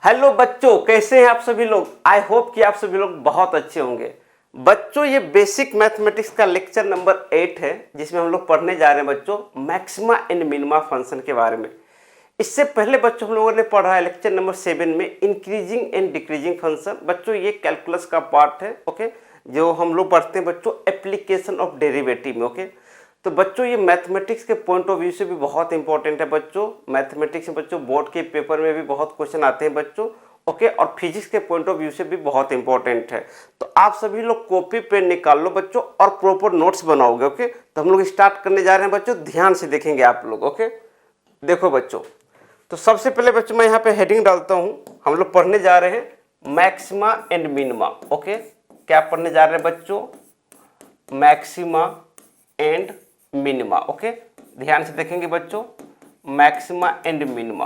Hello बच्चों, कैसे हैं आप सभी लोग। आई होप कि आप सभी लोग बहुत अच्छे होंगे। बच्चों, ये बेसिक मैथमेटिक्स का लेक्चर नंबर 8 है, जिसमें हम लोग पढ़ने जा रहे हैं बच्चों मैक्सिमा एंड मिनिमा फंक्शन के बारे में। इससे पहले बच्चों हम लोगों ने पढ़ा है लेक्चर नंबर 7 में इंक्रीजिंग एंड डिक्रीजिंग फंक्शन। बच्चों ये कैलकुलस का पार्ट है, ओके, जो हम लोग पढ़ते हैं बच्चों एप्लीकेशन ऑफ डेरिवेटिव में, ओके। तो बच्चों ये मैथमेटिक्स के पॉइंट ऑफ व्यू से भी बहुत इंपॉर्टेंट है बच्चों। मैथमेटिक्स में बच्चों बोर्ड के पेपर में भी बहुत क्वेश्चन आते हैं बच्चों, ओके, और फिजिक्स के पॉइंट ऑफ व्यू से भी बहुत इंपॉर्टेंट है। तो आप सभी लोग कॉपी पेन निकाल लो बच्चों और प्रॉपर नोट्स बनाओगे, ओके। तो हम लोग स्टार्ट करने जा रहे हैं बच्चों, ध्यान से देखेंगे आप लोग, ओके। देखो बच्चों, तो सबसे पहले बच्चों मैं यहाँ पे हेडिंग डालता हूँ। हम लोग पढ़ने जा रहे हैं मैक्सिमा एंड मिनिमा, ओके। क्या पढ़ने जा रहे हैं बच्चों? Maxima and minima, okay. ध्यान से देखेंगे बच्चों, मैक्सिमा एंड मिनिमा।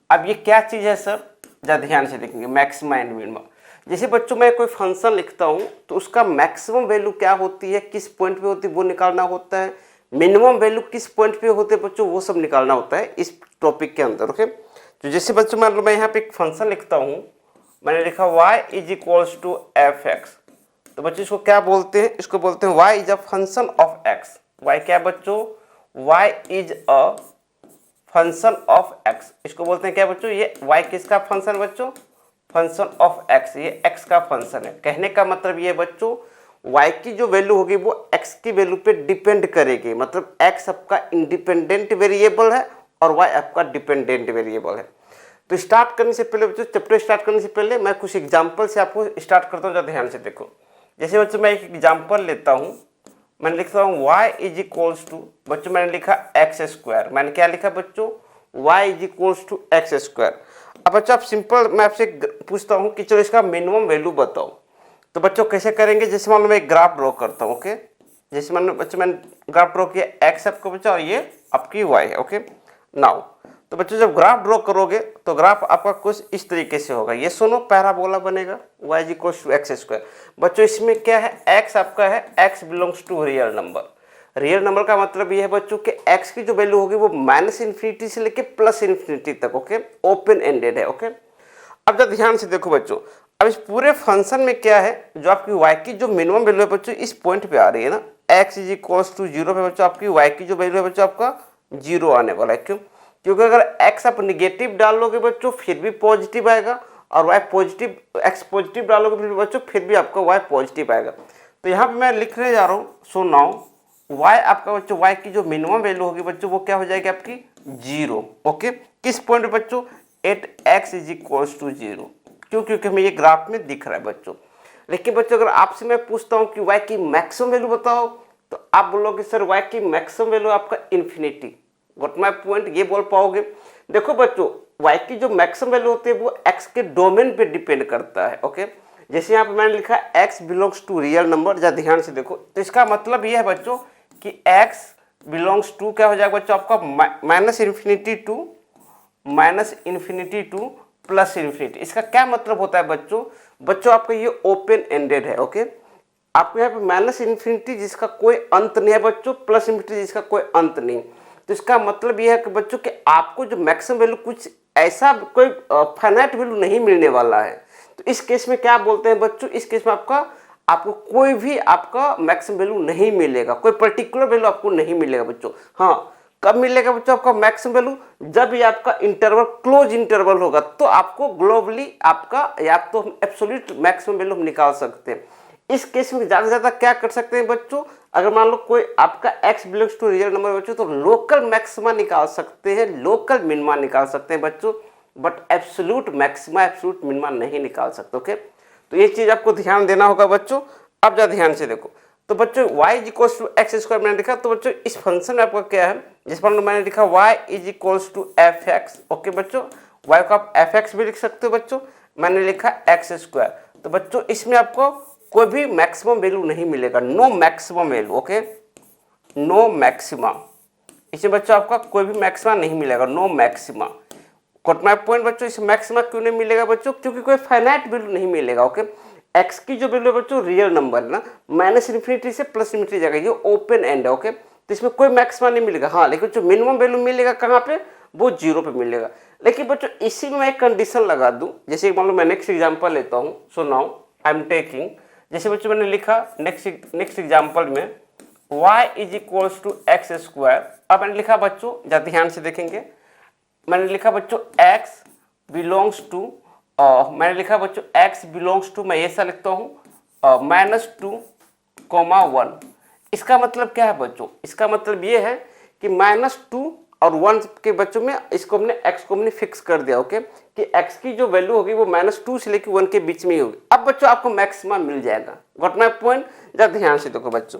अब ये क्या चीज है सर? जरा ध्यान से देखेंगे, मैक्सिमा एंड मिनिमा। जैसे बच्चों मैं कोई फंक्शन लिखता हूं तो उसका मैक्सिमम वैल्यू क्या होती है, किस पॉइंट पे होती है, वो निकालना होता है। मिनिमम वैल्यू किस पॉइंट पे होते हैं बच्चों, वो सब निकालना होता है इस टॉपिक के अंदर, ओके। तो जैसे बच्चों मान लो मैं यहाँ पे एक फंक्शन लिखता हूँ, मैंने लिखा y is equals to f x. तो बच्चों इसको क्या बोलते हैं? इसको बोलते हैं y is a function of x। y क्या बच्चों? y is a function of x। इसको बोलते हैं क्या बच्चों? ये y किसका फंक्शन बच्चों? Function of x। ये x का फंक्शन है। कहने का मतलब ये बच्चों y की जो वैल्यू होगी वो x की वैल्यू पे डिपेंड करेगी। मतलब x आपका इंडिपेंडेंट वेरिएबल है और y आपका डिपेंडेंट वेरिएबल है। तो स्टार्ट करने से पहले बच्चों, चैप्टर स्टार्ट करने से पहले मैं कुछ एग्जांपल से आपको स्टार्ट करता हूँ, जरा ध्यान से देखो। जैसे बच्चों मैं एक एग्जांपल लेता हूँ, मैंने लिखता हूँ y इज इक्वल्स टू, बच्चों मैंने लिखा एक्स स्क्वायर। मैंने क्या लिखा बच्चों? y is equals to x square. अब बच्चों आप सिंपल मैं आपसे पूछता हूँ कि चलो इसका मिनिमम वैल्यू बताओ। तो बच्चों कैसे करेंगे? जैसे मान लो मैं एक ग्राफ ड्रॉ करता हूँ, ओके। जैसे मान लो बच्चों मैंने ग्राफ ड्रॉ किया, एक्स आपको बच्चा और ये आपकी y है, ओके। नाउ तो बच्चों जब ग्राफ ड्रॉ करोगे तो ग्राफ आपका कुछ इस तरीके से होगा। ये सुनो, पैराबोला बनेगा y is equal to x square. बच्चों इसमें क्या है? x आपका है, x belongs to real number. Real number का मतलब ये है बच्चों कि x की जो वैल्यू होगी वो माइनस इन्फिनिटी से लेके प्लस इन्फिनिटी तक, ओके, ओपन एंडेड है, ओके। अब जब ध्यान से देखो बच्चों, अब इस पूरे फंक्शन में क्या है, जो आपकी y की जो मिनिमम वैल्यू है बच्चों इस पॉइंट पे आ रही है ना, x इज इक्वल टू 0 पे बच्चों आपकी y की जो वैल्यू है बच्चों आपका 0 आने वाला है। क्यों? क्योंकि अगर x आप निगेटिव डालोगे बच्चों फिर भी पॉजिटिव आएगा, और y पॉजिटिव, x पॉजिटिव डालोगे फिर बच्चों फिर भी आपका y पॉजिटिव आएगा। तो यहाँ पे मैं लिखने जा रहा हूँ, सो नाउ y आपका बच्चों y की जो मिनिमम वैल्यू होगी बच्चों वो क्या हो जाएगी आपकी 0, ओके। किस पॉइंट पे बच्चों? At x is equal to 0। क्यों? क्योंकि हमें ये ग्राफ में दिख रहा है बच्चों। लेकिन बच्चों अगर आपसे मैं पूछता हूँ कि y की मैक्सिमम वैल्यू बताओ, तो आप बोलोगे सर y की मैक्सिमम वैल्यू आपका इन्फिनिटी। व्हाट माय पॉइंट, ये बोल पाओगे? देखो बच्चों y की जो मैक्सिमम वैल्यू होती है वो x के डोमेन पे डिपेंड करता है, ओके। जैसे यहाँ पे मैंने लिखा x belongs to real number, जरा ध्यान से देखो। तो इसका मतलब ये है बच्चों कि x बिलोंग्स टू क्या हो जाएगा बच्चों आपका minus infinity to plus infinity. इसका क्या मतलब होता है बच्चों? बच्चों आपका ये ओपन एंडेड है, ओके। आपको यहाँ पे माइनस इन्फिनिटी जिसका कोई अंत नहीं है बच्चों, प्लस इन्फिनिटी जिसका कोई अंत नहीं। तो इसका मतलब यह है कि बच्चों कि आपको जो मैक्सिमम वैल्यू कुछ ऐसा कोई फाइनाइट वैल्यू नहीं मिलने वाला है। तो इस केस में क्या बोलते हैं बच्चों? इस केस में आपको कोई भी आपका मैक्सिमम वैल्यू नहीं मिलेगा, कोई पर्टिकुलर वैल्यू आपको नहीं मिलेगा बच्चों। हाँ, कब मिलेगा बच्चों आपका मैक्सिमम वैल्यू? जब ये आपका इंटरवल क्लोज इंटरवल होगा, तो आपको ग्लोबली आपका या तो हम एब्सोल्यूट मैक्सिमम वैल्यू हम निकाल सकते हैं। इस केस में ज़्यादा से ज़्यादा क्या कर सकते हैं बच्चों? अगर मान लो कोई आपका x belongs to real number बच्चों, तो लोकल मैक्सिमा निकाल सकते हैं, लोकल मिनिमा निकाल सकते हैं बच्चों, but absolute maxima, absolute minima नहीं निकाल सकते, ओके। तो ये चीज़ आपको ध्यान देना होगा बच्चों। अब जरा ध्यान से देखो, तो बच्चों y is equal to x square मैंने लिखा, तो बच्चों इस फंक्शन में आपका क्या है, जिस पर मैंने लिखा y is equal to f x, okay बच्चों। y को आप एफ एक्स भी लिख सकते हो बच्चों, मैंने लिखा एक्स स्क्वायर। तो बच्चों इसमें आपको कोई भी मैक्सिमम वैल्यू नहीं मिलेगा, no maximum value, okay, no maxima. इसमें बच्चों आपका कोई भी मैक्सिमा नहीं मिलेगा, no maxima. Got my point बच्चों, इस मैक्सिमा क्यों नहीं मिलेगा बच्चों? क्योंकि कोई फाइनाइट वैल्यू नहीं मिलेगा, ओके। x की जो वैल्यू है बच्चों रियल नंबर है ना, माइनस इन्फिनिटी से प्लस इन्फिनिटी जाएगा, ये ओपन एंड है, ओके। तो इसमें कोई मैक्सिमा नहीं मिलेगा। हाँ, लेकिन जो मिनिमम वैल्यू मिलेगा कहाँ पे? वो 0 पे मिलेगा। लेकिन बच्चों इसी में मैं एक कंडीशन लगा दूं, जैसे मान लो मैं नेक्स्ट एग्जांपल लेता हूं। So now I am taking, जैसे बच्चों मैंने लिखा नेक्स्ट एग्जांपल में y is equals to x square. अब मैंने लिखा बच्चों, जरा ध्यान से देखेंगे, मैंने लिखा बच्चों x बिलोंग्स टू, मैंने लिखा बच्चों x बिलोंग्स टू, मैं ऐसा लिखता हूँ -2, 1। इसका मतलब क्या है बच्चों? इसका मतलब ये है कि -2 और 1 के बच्चों में इसको हमने x को हमने फिक्स कर दिया, ओके, कि x की जो वैल्यू होगी वो -2 से लेकर 1 के बीच में ही होगी। अब बच्चों आपको मैक्सिमम मिल जाएगा। Got my point? जरा ध्यान से देखो बच्चों,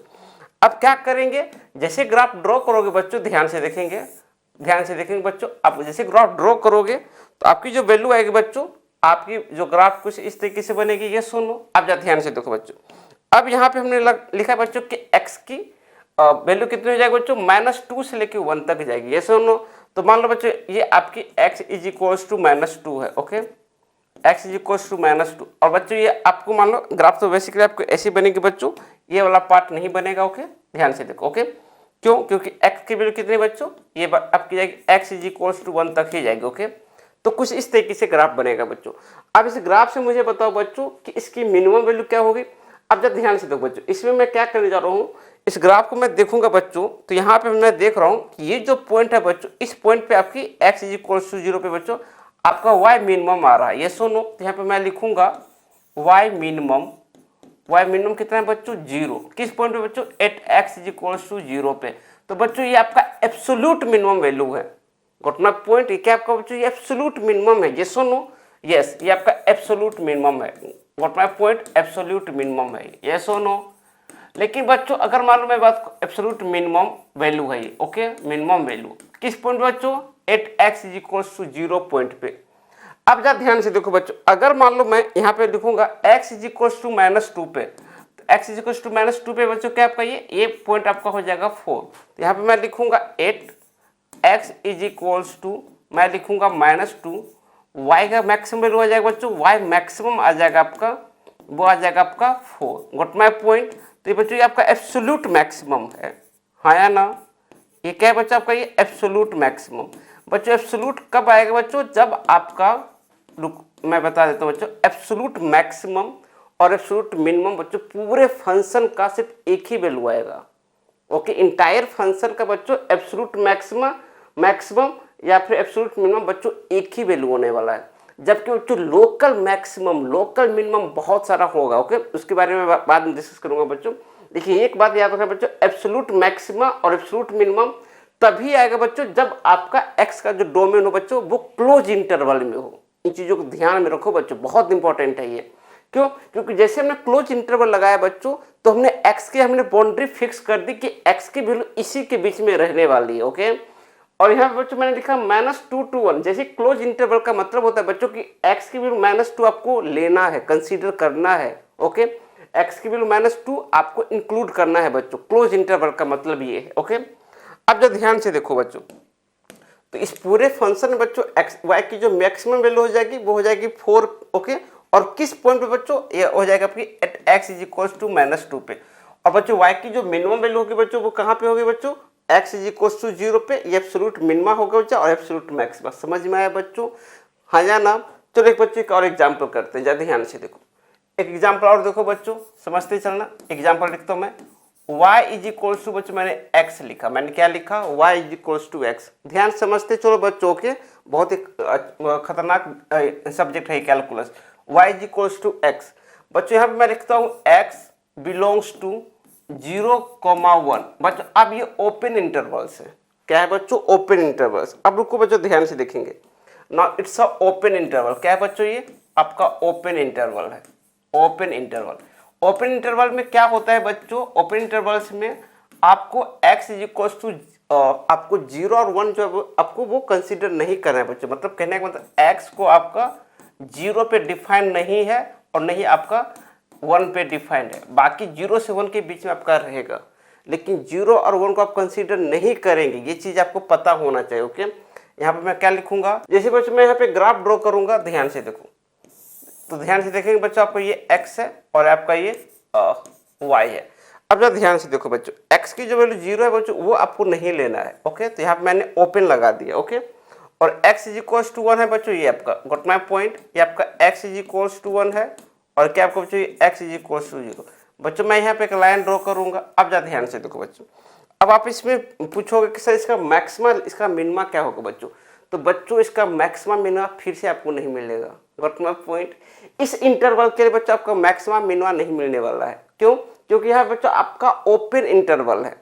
अब क्या करेंगे, जैसे ग्राफ ड्रॉ करोगे बच्चों, ध्यान से देखेंगे बच्चों, आप जैसे ग्राफ ड्रॉ करोगे तो आपकी जो वैल्यू आएगी बच्चों, आपकी जो ग्राफ कुछ इस तरीके से बनेगी। ये सुनो, अब जरा ध्यान से देखो बच्चों, अब यहाँ पे हमने लिखा बच्चों कि x की वैल्यू कितनी हो जाएगी बच्चों? -2 से लेकर 1 तक जाएगी। ये सुनो, तो मान लो बच्चों ये आपकी x इज इक्वल्स टू -2 है, okay, x is equals to -2। और बच्चों ये आपको मान लो ग्राफ तो बेसिकली आपको ऐसी बनेगी बच्चों, ये वाला पार्ट नहीं बनेगा, ओके, ध्यान से देखो, ओके, क्यों? क्योंकि x की वैल्यू कितनी बच्चों? ये आपकी जाएगी x इज इक्वल्स टू 1 तक ही जाएगी, ओके। तो कुछ इस तरीके से ग्राफ बनेगा बच्चों। अब इस ग्राफ से मुझे बताओ बच्चों कि इसकी मिनिमम वैल्यू क्या होगी। अब जब ध्यान से देखो बच्चों, इसमें मैं क्या करने जा रहा हूँ, इस ग्राफ को मैं देखूंगा बच्चों, तो यहाँ पे मैं देख रहा हूँ कि ये जो पॉइंट है बच्चों, इस पॉइंट पे आपकी x इज इक्वल्स टू 0 पे बच्चों आपका y मिनिमम आ रहा है। ये सुनो, तो यहाँ पे मैं लिखूंगा y मिनिमम कितना है बच्चों? 0। किस पॉइंट पे बच्चों? At x is equals to 0 पे। तो बच्चों ये आपका एब्सोल्यूट मिनिमम वैल्यू है। Got my point? ये क्या आपका बच्चों? ये एब्सोल्यूट मिनिमम है। ये सुनो, यस, ये आपका एब्सोल्यूट मिनिमम है। Got my point? Absolute minimum है, ये सुनो। लेकिन बच्चों अगर मान लो मैं बात एब्सोल्यूट मिनिमम वैल्यू है ये, ओके, मिनिमम वैल्यू किस पॉइंट पे बच्चों? At x is equals to 0 point पे। अब जरा ध्यान से देखो बच्चों, अगर मान लो मैं यहाँ पे लिखूंगा x इज इक्वल्स टू -2 पे, तो x इज इक्वल्स टू -2 पे बच्चों क्या आपका ये पॉइंट आपका हो जाएगा 4। तो यहाँ पे मैं लिखूंगा 8x इज इक्वल्स टू, मैं लिखूंगा -2, y का मैक्सिमम वैल्यू आ जाएगा बच्चों, y मैक्सिमम आ जाएगा आपका, वो आ जाएगा आपका 4। Got my point? तो ये बच्चों ये आपका एब्सोल्यूट मैक्सिमम है, हाँ या ना? ये क्या है बच्चों? आपका ये एब्सोल्यूट मैक्सिमम। बच्चों एब्सोल्यूट कब आएगा बच्चों? जब आपका, मैं बता देता हूँ बच्चों, एब्सोल्यूट मैक्सिमम और एब्सोल्यूट मिनिमम बच्चों पूरे फंक्शन का सिर्फ एक ही वैल्यू आएगा, ओके, इंटायर फंक्शन का बच्चों एब्सोल्यूट मैक्सिमम या फिर एब्सोल्यूट मिनिमम बच्चों एक ही वैल्यू होने वाला है। जबकि बच्चों लोकल मैक्सिमम, लोकल मिनिमम बहुत सारा होगा, ओके, उसके बारे में बाद में डिस्कस करूंगा बच्चों। देखिए एक बात याद रखना बच्चों, एब्सोल्यूट मैक्सिमम और एब्सोल्यूट मिनिमम तभी आएगा बच्चों जब आपका x का जो डोमेन हो बच्चों वो क्लोज इंटरवल में हो। इन चीज़ों को ध्यान में रखो बच्चों, बहुत इंपॉर्टेंट है ये। क्यों? क्योंकि जैसे हमने क्लोज इंटरवल लगाया बच्चों, तो हमने x की हमने बाउंड्री फिक्स कर दी कि x की वैल्यू इसी के बीच में रहने वाली है, ओके। और यहाँ पे बच्चों मैंने लिखा -2 to 1, जैसे क्लोज इंटरवल का मतलब होता है बच्चों कि x की वैल्यू -2 आपको लेना है, कंसीडर करना है, ओके, x की वैल्यू -2 आपको इंक्लूड करना है बच्चों। क्लोज इंटरवल का मतलब ये है, ओके। अब जब ध्यान से देखो बच्चों, तो इस पूरे फंक्शन में बच्चों एक्स वाई की जो मैक्सिमम वैल्यू हो जाएगी वो हो जाएगी 4, ओके। और किस पॉइंट पे बच्चों? ये हो जाएगा आपकी at x is equals to -2 पे। और बच्चों y की जो मिनिमम वैल्यू होगी बच्चों वो कहाँ पे होगी बच्चों? x इज इक्वल्स टू 0 पे। ये एब्सोल्यूट मिनिमा होगा बच्चों और एब्सोल्यूट मैक्सिमा। समझ में आया बच्चों, हाँ या ना? चलो एक बच्चों का और एग्जाम्पल करते हैं, ज़्यादा ध्यान से देखो। एक एग्जाम्पल और देखो बच्चों, समझते चलना। एग्जाम्पल लिखता हूँ मैं, y इज इक्वल्स टू बच्चों मैंने x लिखा, मैंने क्या लिखा? y is equals to x। ध्यान समझते चलो बच्चों के, बहुत ही खतरनाक सब्जेक्ट है calculus. y is equals to x। बच्चों यहाँ पे मैं लिखता हूँ x बिलोंग्स टू 0,1। बच्चों अब ये ओपन इंटरवल्स है, क्या है बच्चों? Open intervals. अब रुको बच्चों ध्यान से देखेंगे, now it's a open interval. क्या है बच्चों? ये आपका ओपन इंटरवल है, ओपन इंटरवल। ओपन इंटरवल में क्या होता है बच्चों? ओपन इंटरवल्स में आपको x इज इक्वल्स टू आपको 0 और 1 जो आपको वो कंसीडर नहीं करना है बच्चों। मतलब कहने का मतलब x को आपका 0 पे डिफाइन नहीं है और नहीं आपका 1 पे डिफाइंड है। बाकी 0 से 1 के बीच में आपका रहेगा, लेकिन 0 और 1 को आप कंसीडर नहीं करेंगे। ये चीज़ आपको पता होना चाहिए, ओके। यहाँ पे मैं क्या लिखूंगा? जैसे बच्चों मैं यहाँ पे ग्राफ ड्रॉ करूंगा, ध्यान से देखो, तो ध्यान से देखेंगे बच्चों, आपको ये x है और आपका ये y है। अब जब ध्यान से देखो बच्चों, x की जो वैल्यू 0 है बच्चों वो आपको नहीं लेना है, ओके। तो यहाँ पे मैंने ओपन लगा दिया, ओके। और x इज इक्वल्स टू 1 है बच्चों, ये आपका गॉट माय पॉइंट, ये आपका x इज इक्वल्स टू 1 है और क्या आपको बच्चों ये x इज इक्वल्स टू 0। बच्चों मैं यहाँ पे एक लाइन ड्रॉ करूंगा, अब ज़्यादा ध्यान से देखो बच्चों। अब आप इसमें पूछोगे कि सर इसका मैक्सिमा इसका मिनिमा क्या होगा बच्चों, तो बच्चों इसका मैक्सिमम मिनिमा फिर से आपको नहीं मिलेगा। गॉट माय पॉइंट, इस इंटरवल के लिए बच्चों आपका मैक्सिमम मिनिमा नहीं मिलने वाला है। क्यों? क्योंकि यहाँ बच्चों आपका ओपन इंटरवल है।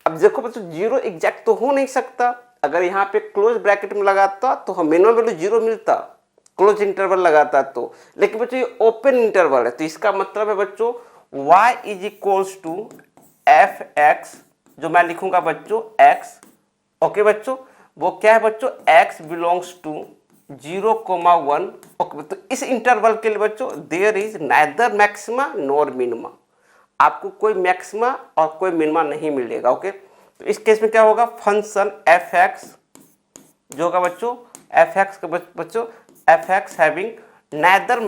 अब देखो बच्चों जीरो एग्जैक्ट तो हो नहीं सकता, अगर यहाँ पे क्लोज ब्रैकेट में लगाता तो हम मिनिमम वैल्यू जीरो मिलता, क्लोज इंटरवल लगाता तो, लेकिन बच्चों ये ओपन इंटरवल है, तो इसका मतलब है बच्चों y is equals to f x, जो मैं लिखूंगा बच्चों x, ओके बच्चों, वो क्या है बच्चों x बिलोंग्स टू 0,1। ओके, तो इस इंटरवल के लिए बच्चों there is neither maxima nor minima, आपको कोई मैक्सिमा और कोई मिनिमा नहीं मिलेगा। ओके, तो इस केस में क्या होगा, फंक्शन एफ एक्स जो होगा बच्चों एफ एक्स का बच्चों f x having neither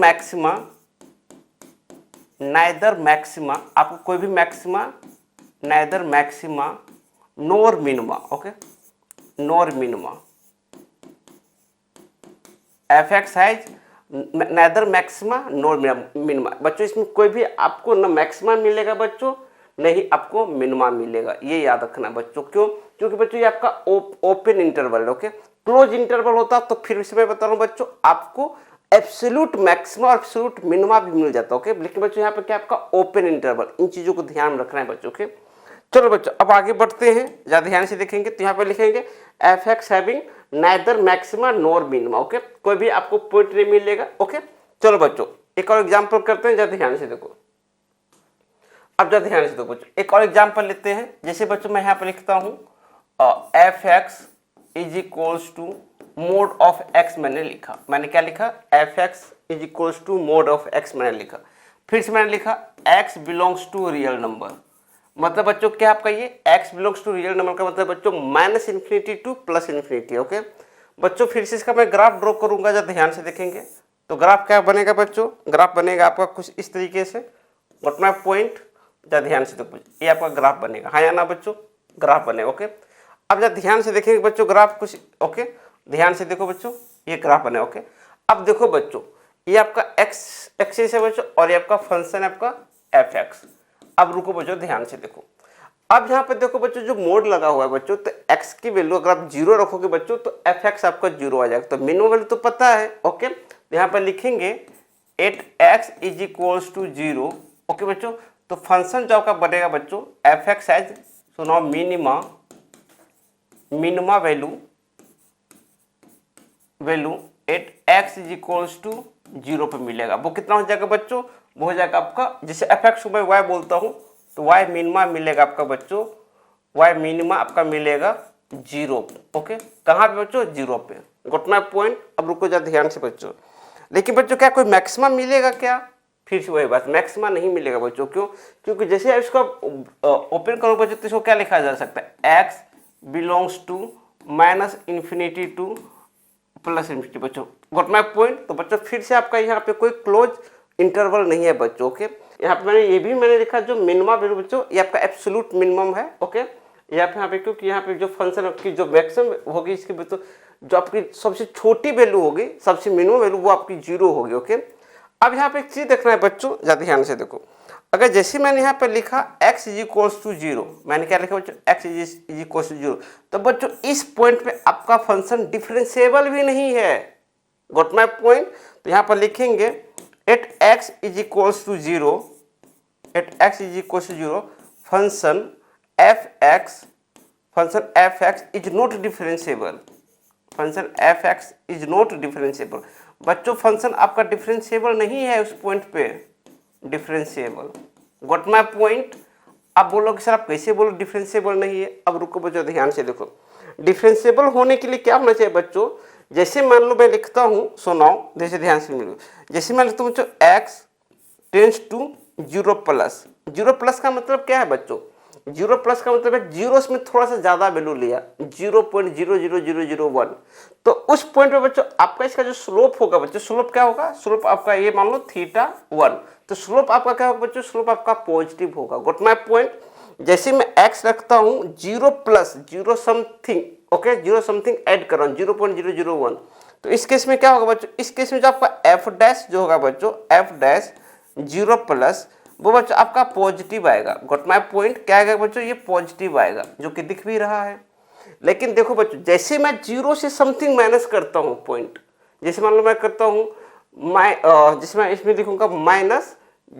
maxima, आपको कोई भी maxima neither maxima nor minima, okay NOR minima, F x has neither maxima nor minima. बच्चों इसमें कोई भी आपको न मैक्सिमा मिलेगा बच्चों, नहीं आपको मिनिमा मिलेगा, ये याद रखना बच्चों। क्यों? क्योंकि बच्चों ये आपका ओपन इंटरवल है। ओके, क्लोज इंटरवल होता तो फिर से मैं बता रहा हूँ बच्चों आपको एब्सोल्यूट मैक्सिमा और एब्सोल्यूट मिनिमा भी मिल जाता है। ओके, लेकिन बच्चों यहाँ पे क्या आपका ओपन इंटरवल, इन चीजों को ध्यान में रखना है बच्चों के। चलो बच्चों अब आगे बढ़ते हैं, ज्यादा ध्यान से देखेंगे तो यहाँ पे लिखेंगे f x having neither maxima nor minima. Okay, कोई भी आपको पॉइंट नहीं मिलेगा। ओके, चलो बच्चों एक और एग्जाम्पल करते हैं, ज्यादा ध्यान से देखो। अब ज्यादा ध्यान से देखो बच्चों, एक और एग्जाम्पल लेते हैं। जैसे बच्चों मैं यहाँ पे लिखता हूँ f x is equals to mod of x, मैंने क्या लिखा, f x is equals to mod of x मैंने लिखा। फिर से मैंने लिखा x belongs to real number, मतलब बच्चों क्या आपका ये x belongs to real number का मतलब बच्चों minus infinity to plus infinity. Okay बच्चों फिर से इसका मैं ग्राफ ड्रॉ करूंगा, जब ध्यान से देखेंगे तो ग्राफ क्या बनेगा बच्चों, ग्राफ बनेगा आपका कुछ इस तरीके से। व्हाट माय पॉइंट, जब ध्यान से देखो ये आपका ग्राफ बनेगा, हाँ या ना बच्चों, ग्राफ बनेगा। ओके, अब जब ध्यान से देखेंगे बच्चों ग्राफ कुछ, ओके ध्यान से देखो बच्चों ये ग्राफ बने। ओके, अब देखो बच्चों ये आपका एक्स एक्सिस है बच्चों और ये आपका फंक्शन है आपका एफ एक्स। अब रुको बच्चों ध्यान से देखो, अब यहाँ पे देखो बच्चों जो मोड लगा हुआ है बच्चों, तो x की वैल्यू अगर आप जीरो रखोगे बच्चों तो एफ एक्स आपका जीरो आ जाएगा, तो मिनिमम वैल्यू तो पता है। ओके, यहाँ पर लिखेंगे at x is equals to 0। Okay बच्चों, तो फंक्शन जो आपका बनेगा बच्चों f x as, so now minima value at x is equals to 0 पे मिलेगा। वो कितना हो जाएगा बच्चों, वो हो जाएगा आपका, जैसे एफ एक्स को मैं वाई बोलता हूँ तो वाई मिनिमा मिलेगा आपका बच्चों, वाई मिनिमा आपका मिलेगा 0। ओके, कहाँ पे बच्चों, 0 पे। Got my point. अब रुको जरा ध्यान से बच्चों, लेकिन बच्चों क्या कोई मैक्सिमम मिलेगा क्या, फिर से वही बात, मैक्सिमम नहीं मिलेगा बच्चों। क्यों? क्योंकि जैसे आप इसको ओपन करो बच्चों तो इसको क्या लिखा जा सकता है, x belongs to minus infinity to plus infinity बच्चों। Got my point. तो बच्चों फिर से आपका यहाँ पे कोई क्लोज इंटरवल नहीं है बच्चों। ओके, यहाँ पे मैंने लिखा जो मिनिमम वैल्यू बच्चों ये आपका एब्सोल्यूट मिनिमम है। ओके, यहाँ पे क्योंकि यहाँ पे जो फंक्शन की जो मैक्सिमम होगी इसकी बच्चों, जो आपकी सबसे छोटी वैल्यू होगी, सबसे मिनिमम वैल्यू वो आपकी 0 होगी। ओके, अब यहाँ पे एक चीज देखना है बच्चों, ज़्यादा ध्यान से देखो। अगर जैसे मैंने यहाँ पे लिखा x इज इक्वल्स टू 0, मैंने क्या लिखा बच्चों, x इज इक्वल्स टू 0, तो बच्चों इस पॉइंट पे आपका फंक्शन डिफरेंशिएबल भी नहीं है। Got my point. तो यहाँ पर लिखेंगे at x is equals to 0, at x is equals to 0 function f x is not differentiable, function f x is not differentiable. बच्चों फंक्शन आपका डिफरेंशिएबल नहीं है उस पॉइंट पे, डिफरेंशिएबल। Got my point. अब बोलोगे सर आप कैसे बोलो डिफरेंशिएबल नहीं है, अब रुको बच्चों ध्यान से देखो, डिफरेंशिएबल होने के लिए क्या होना चाहिए बच्चों, जैसे मान लो मैं लिखता हूँ, सुनाओ जैसे ध्यान से मिलो, जैसे मैं लिखता हूँ बच्चों x tends to 0 plus, 0 plus का मतलब क्या है बच्चों, 0 प्लस का मतलब है जीरो में थोड़ा सा ज्यादा वैल्यू लिया, 0.00001, तो उस पॉइंट पे बच्चों आपका इसका जो स्लोप होगा बच्चों, स्लोप क्या होगा, स्लोप आपका ये मान लो θ1, तो स्लोप आपका क्या होगा बच्चों, स्लोप आपका पॉजिटिव होगा। Got my point. जैसे मैं x रखता हूँ 0 plus 0 something, okay, 0 something add कर रहा हूँ 0.001, तो इस केस में क्या होगा बच्चों, इस केस में जो आपका एफ डैश जो होगा बच्चों, एफ डैश 0 प्लस वो बच्चों आपका पॉजिटिव आएगा। गॉट माय पॉइंट, क्या आएगा बच्चों, ये पॉजिटिव आएगा, जो कि दिख भी रहा है। लेकिन देखो बच्चों, जैसे मैं 0 से समथिंग माइनस करता हूँ पॉइंट, जैसे मान लो मैं करता हूँ जैसे मैं इसमें लिखूंगा माइनस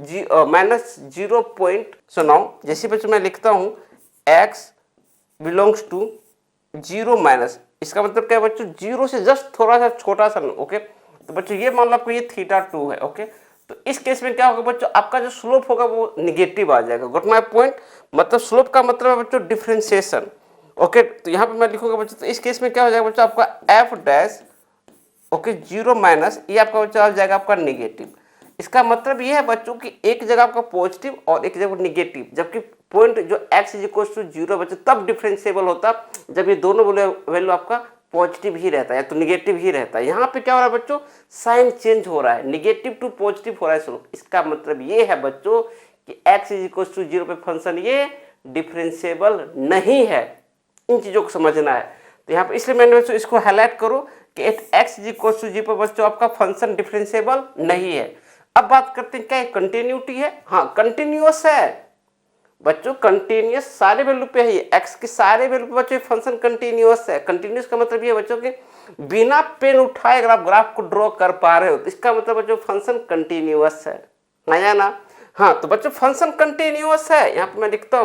0.9, जैसे बच्चों मैं लिखता हूँ x बिलोंग्स टू 0 माइनस, इसका मतलब क्या है बच्चों, 0 से जस्ट थोड़ा सा छोटा सा, ओके। तो बच्चों ये मान लो आपको ये θ2 है, ओके। तो इस केस में क्या होगा बच्चों, आपका जो स्लोप होगा वो निगेटिव आ जाएगा। गॉट माय पॉइंट, मतलब स्लोप का मतलब है बच्चों डिफरेंशिएशन, ओके। तो यहाँ पे मैं लिखूंगा बच्चों, तो इस केस में क्या हो जाएगा बच्चों, आपका एफ डैश ओके 0 माइनस, ये आपका बच्चों आ जाएगा आपका निगेटिव। इसका मतलब ये है बच्चों कि एक जगह आपका पॉजिटिव और एक जगह निगेटिव, जबकि पॉइंट जो x इज इक्वल टू 0 बच्चों तब डिफरेंशिएबल होता जब ये दोनों वैल्यू आपका पॉजिटिव ही रहता है या तो निगेटिव ही रहता है। यहाँ पे क्या हो रहा है बच्चों, साइन चेंज हो रहा है, निगेटिव टू पॉजिटिव हो रहा है स्लोप। इसका मतलब ये है बच्चों कि x इज इक्वल टू 0 पे फंक्शन ये डिफरेंशिएबल नहीं है। इन चीजों को समझना है। तो यहाँ पे इसलिए मैंने बच्चों इसको हाईलाइट करो कि at x is equal to 0 पर बच्चों आपका फंक्शन डिफरेंशिएबल नहीं है। अब बात करते हैं क्या कंटिन्यूटी है, हाँ कंटिन्यूअस है बच्चों, कंटिन्यूअस सारे वैल्यू पे है ये, x के सारे वैल्यू पे बच्चों फंक्शन कंटिन्यूअस है। कंटिन्यूअस का मतलब ये है बच्चों कि बिना पेन उठाए अगर आप ग्राफ को ड्रॉ कर पा रहे हो तो इसका मतलब बच्चों फंक्शन कंटिन्यूअस है, आया ना। हाँ तो बच्चों फंक्शन कंटिन्यूअस है, यहाँ पे मैं लिखता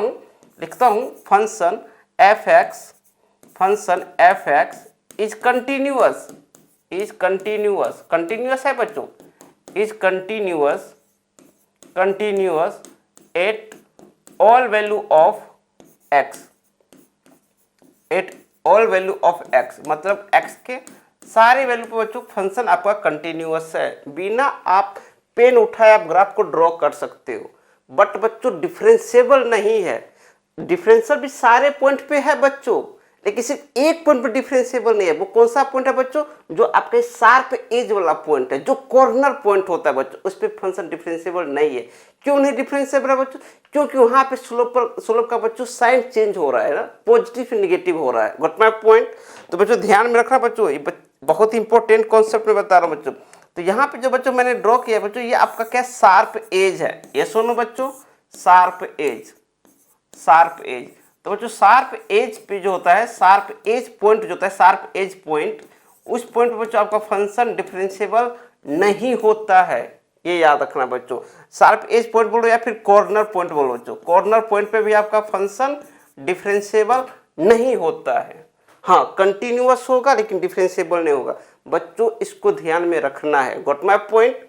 हूँ function f x is continuous, continuous है बच्चों, is continuous at all value of x, at all value of x, मतलब x के सारे वैल्यू पे बच्चों फंक्शन आपका कंटिन्यूअस है। बिना आप पेन उठाए आप ग्राफ को ड्रॉ कर सकते हो, बट बच्चों डिफरेंशिएबल नहीं है। डिफरेंशियल भी सारे पॉइंट पे है बच्चों, लेकिन सिर्फ एक पॉइंट पे डिफरेंशिएबल नहीं है। वो कौन सा पॉइंट है बच्चों, जो आपके शार्प एज वाला पॉइंट है, जो कॉर्नर पॉइंट होता है बच्चों, उस पे फंक्शन डिफरेंशिएबल नहीं है। क्यों नहीं डिफरेंशिएबल है बच्चों, क्योंकि वहां पे स्लोप का बच्चों साइन चेंज हो रहा है ना, पॉजिटिव निगेटिव हो रहा है। Got my point. तो बच्चों ध्यान में रखना बच्चों, ये बहुत इंपॉर्टेंट कॉन्सेप्ट में बता रहा हूँ बच्चों। तो यहाँ पे जो बच्चों मैंने ड्रॉ किया बच्चों, ये आपका क्या शार्प एज है, ये सुनो बच्चों, शार्प एज। तो बच्चों शार्प एज पे जो होता है, शार्प एज पॉइंट जो होता है, शार्प एज पॉइंट, उस पॉइंट पे बच्चों आपका फंक्शन डिफरेंशिएबल नहीं होता है, ये याद रखना बच्चों। शार्प एज पॉइंट बोलो या फिर कॉर्नर पॉइंट बोलो बच्चों, कॉर्नर पॉइंट पे भी आपका फंक्शन डिफरेंशिएबल नहीं होता है। हाँ कंटिन्यूअस होगा लेकिन डिफरेंशिएबल नहीं होगा बच्चों, इसको ध्यान में रखना है। Got my point.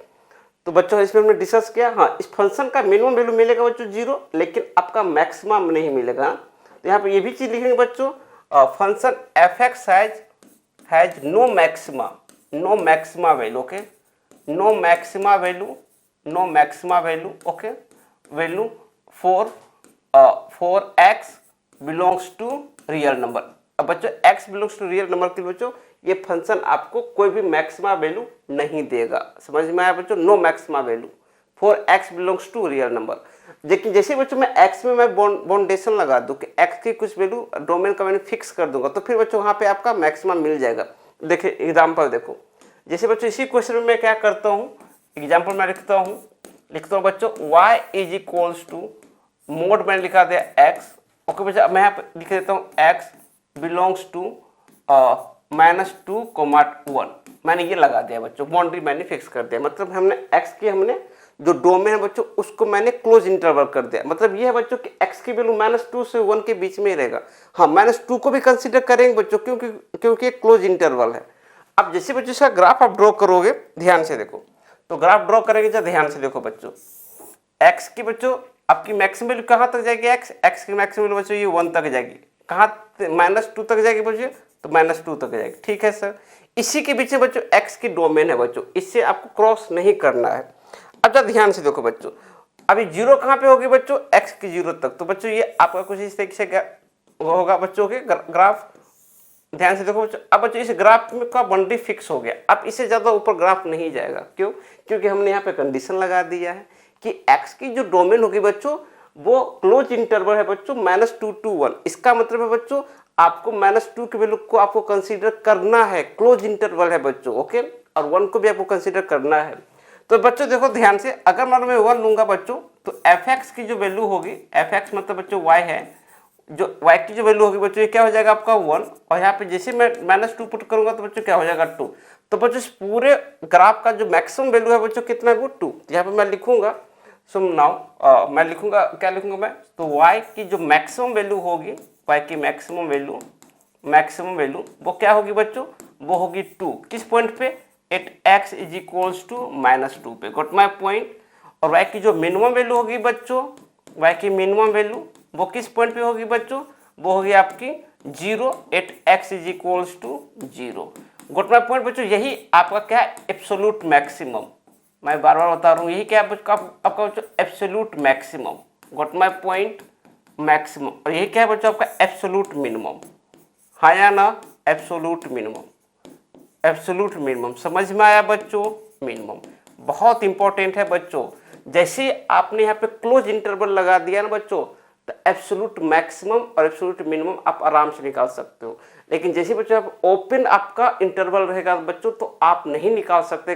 तो बच्चों इसमें हमने डिस्कस किया, हाँ इस फंक्शन का मिनिमम वैल्यू मिलेगा बच्चों 0, लेकिन आपका मैक्सिमम नहीं मिलेगा। तो यहाँ पे ये भी चीज लिखेंगे बच्चों, function f x has no maxima value, okay, no maxima value, okay, value for x belongs to real number. अब बच्चों x belongs to real number के बच्चों ये फंक्शन आपको कोई भी मैक्सिमा वैल्यू नहीं देगा, समझ में आया बच्चों, no maxima value for x belongs to real number. लेकिन जैसे बच्चों मैं x में मैं बाउंडेशन लगा दूं कि x की कुछ वैल्यू डोमेन का मैंने फिक्स कर दूंगा, तो फिर बच्चों वहां पे आपका मैक्सिमम मिल जाएगा। देखिए एग्जाम्पल देखो, जैसे बच्चों इसी क्वेश्चन में मैं क्या करता हूँ, एग्जाम्पल मैं लिखता हूँ बच्चों y is equals to mod मैंने लिखा दिया x, ओके बच्चा मैं यहाँ पे लिख देता हूँ x बिलोंग्स टू -2,1, मैंने ये लगा दिया बच्चों, बाउंड्री मैंने फिक्स कर दिया। मतलब हमने x की हमने जो डोमेन है बच्चों उसको मैंने क्लोज इंटरवल कर दिया। मतलब ये है बच्चों कि x की वैल्यू -2 से 1 के बीच में ही रहेगा। हाँ -2 को भी कंसीडर करेंगे बच्चों, क्योंकि ये क्लोज इंटरवल है। अब जैसे बच्चों इसका ग्राफ आप ड्रॉ करोगे, ध्यान से देखो, तो ग्राफ ड्रॉ करेंगे जब ध्यान से देखो बच्चों, x की बच्चों आपकी मैक्सिमम वैल्यू कहाँ तक जाएगी, x की मैक्सिमम वैल्यू बच्चों ये 1 तक जाएगी, कहाँ -2 तक जाएगी बच्चों, तो -2 तक जाएगी, ठीक है सर। इसी के बीच में बच्चों x की डोमेन है बच्चों, इससे आपको क्रॉस नहीं करना है। अब जब ध्यान से देखो बच्चों, अभी 0 कहाँ पे होगी बच्चों, x की 0 तक, तो बच्चों ये आपका कुछ इस तरीके से होगा बच्चों के ग्राफ। ध्यान से देखो बच्चों, अब बच्चों इस ग्राफ में का बाउंड्री फिक्स हो गया, अब इससे ज्यादा ऊपर ग्राफ नहीं जाएगा। क्यों, क्योंकि हमने यहाँ पे कंडीशन लगा दिया है कि x की जो डोमेन होगी बच्चों वो क्लोज इंटरवल है बच्चों -2 to 1। इसका मतलब है बच्चों आपको -2 की वैल्यू को आपको कंसीडर करना है, क्लोज इंटरवल है बच्चों, ओके, और 1 को भी आपको कंसीडर करना है। तो बच्चों देखो ध्यान से, अगर मान लो मैं 1 लूंगा बच्चों, तो f(x) की जो वैल्यू होगी, f(x) मतलब बच्चों y है, जो y की जो वैल्यू होगी बच्चों, ये क्या हो जाएगा आपका 1, और यहाँ पे जैसे मैं -2 पुट करूंगा तो बच्चों क्या हो जाएगा 2। तो बच्चों इस पूरे ग्राफ का जो मैक्सिमम वैल्यू है बच्चों कितना है वो 2। यहाँ पे मैं लिखूंगा, सो नाउ मैं लिखूंगा, क्या लिखूंगा मैं, तो y की जो मैक्सिमम वैल्यू होगी, y की मैक्सिमम वैल्यू वो क्या होगी बच्चों, वो होगी 2। किस पॉइंट पे, at x is equals to -2 पे, गॉट माय पॉइंट। और y की जो मिनिमम वैल्यू होगी बच्चों, y की मिनिमम वैल्यू वो किस पॉइंट पे होगी बच्चों, वो होगी आपकी 0 at x is equals to 0। Got my point बच्चों, यही आपका क्या है, एब्सोल्यूट मैक्सिमम। मैं बार बार बता रहा हूँ, यही क्या है आपका बच्चों, absolute maximum. Got my point, maximum. और यही क्या है बच्चों, आपका एब्सोल्यूट मिनिमम, हाँ या ना, एब्सोल्यूट मिनिमम, एब्सोल्यूट मिनिमम। समझ में आया बच्चों, मिनिमम बहुत इंपॉर्टेंट है बच्चों। जैसे आपने यहाँ पे क्लोज इंटरवल लगा दिया ना बच्चों, तो एब्सोल्यूट मैक्सिमम और एब्सोल्यूट मिनिमम आप आराम से निकाल सकते हो। लेकिन जैसे बच्चों आप ओपन आपका इंटरवल रहेगा बच्चों, तो आप नहीं निकाल सकते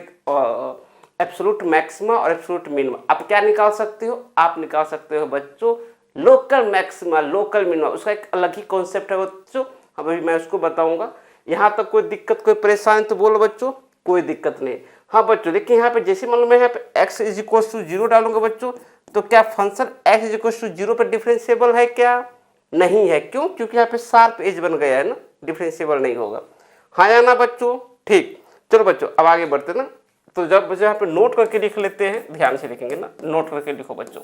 एब्सोल्यूट मैक्सिमा और एब्सोल्यूट मिनिमम। आप क्या निकाल सकते हो, आप निकाल सकते हो बच्चों लोकल मैक्सिमा, लोकल मिनिमम। उसका एक अलग ही कॉन्सेप्ट है बच्चों, अभी मैं उसको बताऊंगा। यहाँ तक कोई दिक्कत, कोई परेशानी तो बोलो बच्चों, कोई दिक्कत नहीं। हाँ बच्चों, लेकिन यहाँ पे जैसे मान लो मैं यहाँ पे x इज इक्वल टू 0 डालूंगा बच्चों, तो क्या function x is equal to 0 पर डिफरेंशिएबल है क्या, नहीं है। क्यों, क्योंकि यहाँ पे शार्प एज बन गया है ना, डिफरेंशिएबल नहीं होगा, हाँ या ना बच्चों। ठीक, चलो बच्चों अब आगे बढ़ते ना। तो जब बच्चों यहाँ पे नोट करके लिख लेते हैं, ध्यान से लिखेंगे ना, नोट करके लिखो बच्चों।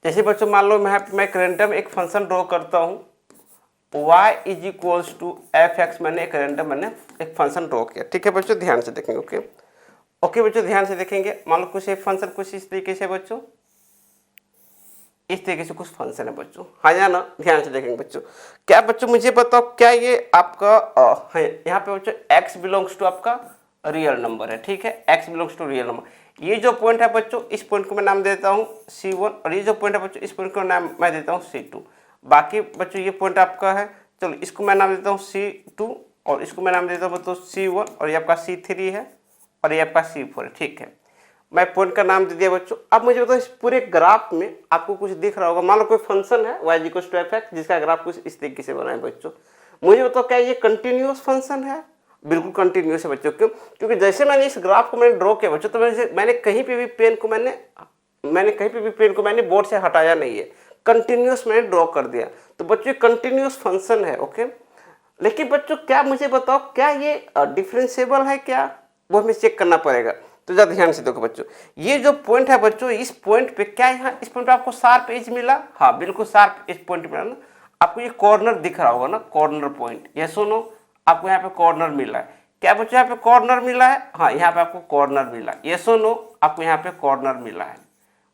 जैसे बच्चों मान लो मैं एक रैंडम एक फंक्शन ड्रॉ करता हूँ, y is equals to f(x), मैंने एक रैंडम मैंने एक फंक्शन ड्रॉ किया, ठीक है बच्चों, ध्यान से देखेंगे, ओके ओके बच्चों, ध्यान से देखेंगे। मान लो कुछ एक फंक्शन कुछ इस तरीके से बच्चों, इस तरीके से कुछ फंक्शन है बच्चों, हाँ या ना, ध्यान से देखेंगे बच्चों। क्या बच्चों मुझे बताओ, क्या ये आपका है यहाँ पे बच्चों x बिलोंग्स टू आपका रियल नंबर है, ठीक है, x belongs to real number. ये जो पॉइंट है बच्चों, इस पॉइंट को मैं नाम देता हूँ C1, और ये जो पॉइंट है बच्चों, इस पॉइंट को नाम मैं देता हूँ C2। बाकी बच्चों ये पॉइंट आपका है, चलो इसको मैं नाम देता हूँ C2, और इसको मैं नाम देता हूँ बच्चों C1, और ये आपका C3 है, और ये आपका C4 है, ठीक है। मैं पॉइंट का नाम दे दिया बच्चों। अब मुझे बताओ इस पूरे ग्राफ में आपको कुछ दिख रहा होगा, मान लो कोई फंक्शन है y इक्वल टू f(x), जिसका ग्राफ कुछ इस तरीके से बना है बच्चों। मुझे बताओ क्या ये कंटिन्यूअस फंक्शन है, बिल्कुल कंटिन्यूअस है बच्चों। क्यों, क्योंकि जैसे मैंने इस ग्राफ को मैंने ड्रॉ किया बच्चों, तो मैंने कहीं पे भी पेन को मैंने बोर्ड से हटाया नहीं है, कंटिन्यूअस मैंने ड्रॉ कर दिया। तो बच्चों कंटिन्यूअस फंक्शन है, ओके। लेकिन बच्चों क्या मुझे बताओ, क्या ये डिफरेंशिएबल है क्या, वो हमें चेक करना पड़ेगा। तो जरा ध्यान से देखो बच्चों, ये जो पॉइंट है बच्चों, इस पॉइंट पे क्या यहाँ इस पॉइंट पे आपको शार्प एज मिला, हाँ बिल्कुल शार्प एज पॉइंट मिला ना। आपको ये कॉर्नर दिख रहा होगा ना, कॉर्नर पॉइंट, ये सुनो आपको यहाँ पे कॉर्नर मिला है। क्या बच्चों यहाँ पे कॉर्नर मिला है, हाँ यहाँ पे आपको कॉर्नर मिला है, ये सुनो आपको यहाँ पे कॉर्नर मिला है।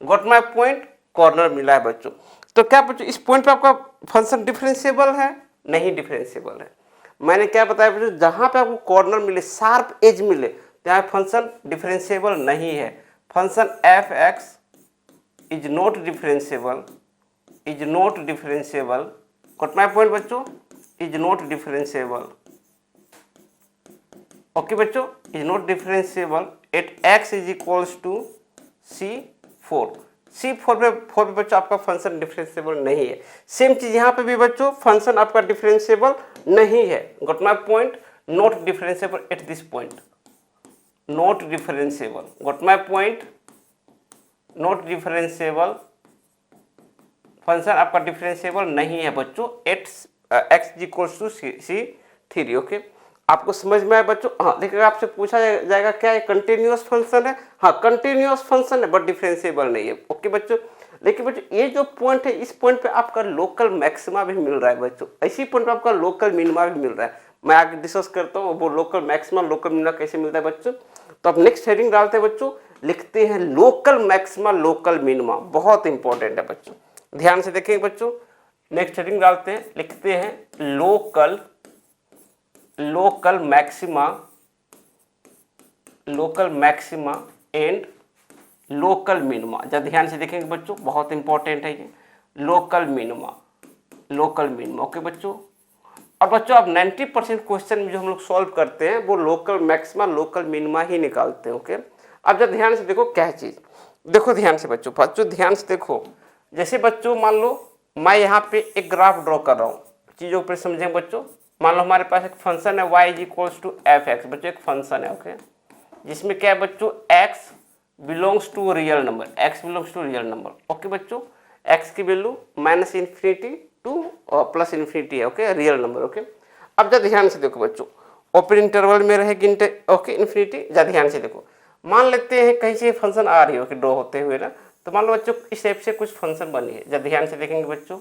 गॉट माय पॉइंट, कॉर्नर मिला है बच्चों। तो क्या बच्चों इस पॉइंट पे आपका फंक्शन डिफरेंशिएबल है, नहीं डिफरेंशिएबल है। मैंने क्या बताया बच्चों, जहां पे आपको कॉर्नर मिले, शार्प एज मिले, यहाँ फंक्शन डिफरेंशिएबल नहीं है। Function f(x) is not differentiable, is not differentiable. Got my point बच्चों, इज नॉट डिफरेंशिएबल, ओके बच्चों, is not differentiable at x is equals to C4। C4 पे बच्चों आपका फंक्शन डिफरेंशिएबल नहीं है। सेम चीज यहाँ पे भी बच्चों, फंक्शन आपका डिफरेंशिएबल नहीं है। Got my point, not differentiable at this point, not differentiable. Got my point, not differentiable, function आपका डिफरेंशिएबल नहीं है बच्चों at x equals to C3, okay. आपको समझ में आया बच्चों, हाँ। लेकिन आपसे पूछा जाएगा क्या ये कंटिन्यूअस फंक्शन है, हाँ कंटिन्यूअस फंक्शन है, बट डिफरेंशिएबल नहीं है, ओके बच्चों। लेकिन बच्चों ये जो पॉइंट है, इस पॉइंट पे आपका लोकल मैक्सिमा भी मिल रहा है बच्चों, इसी पॉइंट पे आपका लोकल मिनिमा भी मिल रहा है। मैं आगे डिस्कस करता हूँ वो लोकल मैक्सिमा लोकल मिनिमा कैसे मिलता है बच्चों। तो अब नेक्स्ट हेडिंग डालते हैं बच्चों, लिखते हैं लोकल मैक्सिमा लोकल मिनिमा, बहुत इंपॉर्टेंट है बच्चों, ध्यान से देखेंगे बच्चों। नेक्स्ट हेडिंग डालते हैं, लिखते हैं local maxima and local minima. जब ध्यान से देखेंगे बच्चों, बहुत इंपॉर्टेंट है ये local minima local minima. Okay बच्चों, और बच्चों अब 90% क्वेश्चन में जो हम लोग सॉल्व करते हैं वो लोकल मैक्सिमा लोकल मिनिमा ही निकालते हैं। ओके, अब जब ध्यान से देखो क्या चीज़, देखो ध्यान से बच्चों, ध्यान से देखो। जैसे बच्चों मान लो मैं यहाँ पे एक ग्राफ ड्रॉ कर रहा हूँ, चीज़ों पर समझें बच्चों। मान लो हमारे पास एक फंक्शन है y equals to f x, बच्चों एक फंक्शन है। ओके, जिसमें क्या है बच्चों, x belongs to real number, x belongs to real number. Okay बच्चों, x की value -infinity to plus infinity है। Okay, real number. ओके, अब जब ध्यान से देखो बच्चों, ओपन इंटरवल में रहेगी ओके इन्फिनिटी। जब ध्यान से देखो, मान लेते हैं कहीं से फंक्शन आ रही है, ओके ड्रॉ होते हुए ना, तो मान लो बच्चों इस टाइप से कुछ फंक्शन बनी है। जब ध्यान से देखेंगे बच्चों,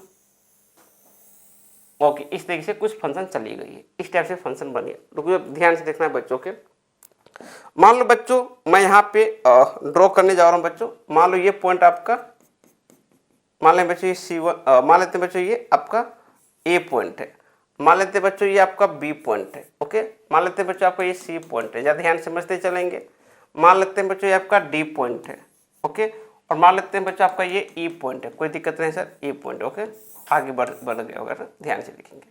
ओके इस तरीके से कुछ फंक्शन चली गई है, इस टाइप से फंक्शन बनी है। रुको ध्यान से देखना है बच्चों के। मान लो बच्चों मैं यहाँ पे ड्रॉ करने जा रहा हूँ बच्चों। मान लो ये पॉइंट आपका, मान लें बच्चों ये C1, मान लेते हैं बच्चों ये आपका A पॉइंट है, मान लेते हैं बच्चों ये आपका B पॉइंट है। ओके, मान लेते हैं बच्चों आपका ये C पॉइंट है। ज़्यादा ध्यान समझते चलेंगे। मान लेते हैं बच्चों ये आपका D पॉइंट है। ओके, और मान लेते हैं बच्चों आपका ये E पॉइंट है, कोई दिक्कत नहीं सर, E पॉइंट। ओके, आगे बढ़ गया होगा ना, ध्यान से देखेंगे।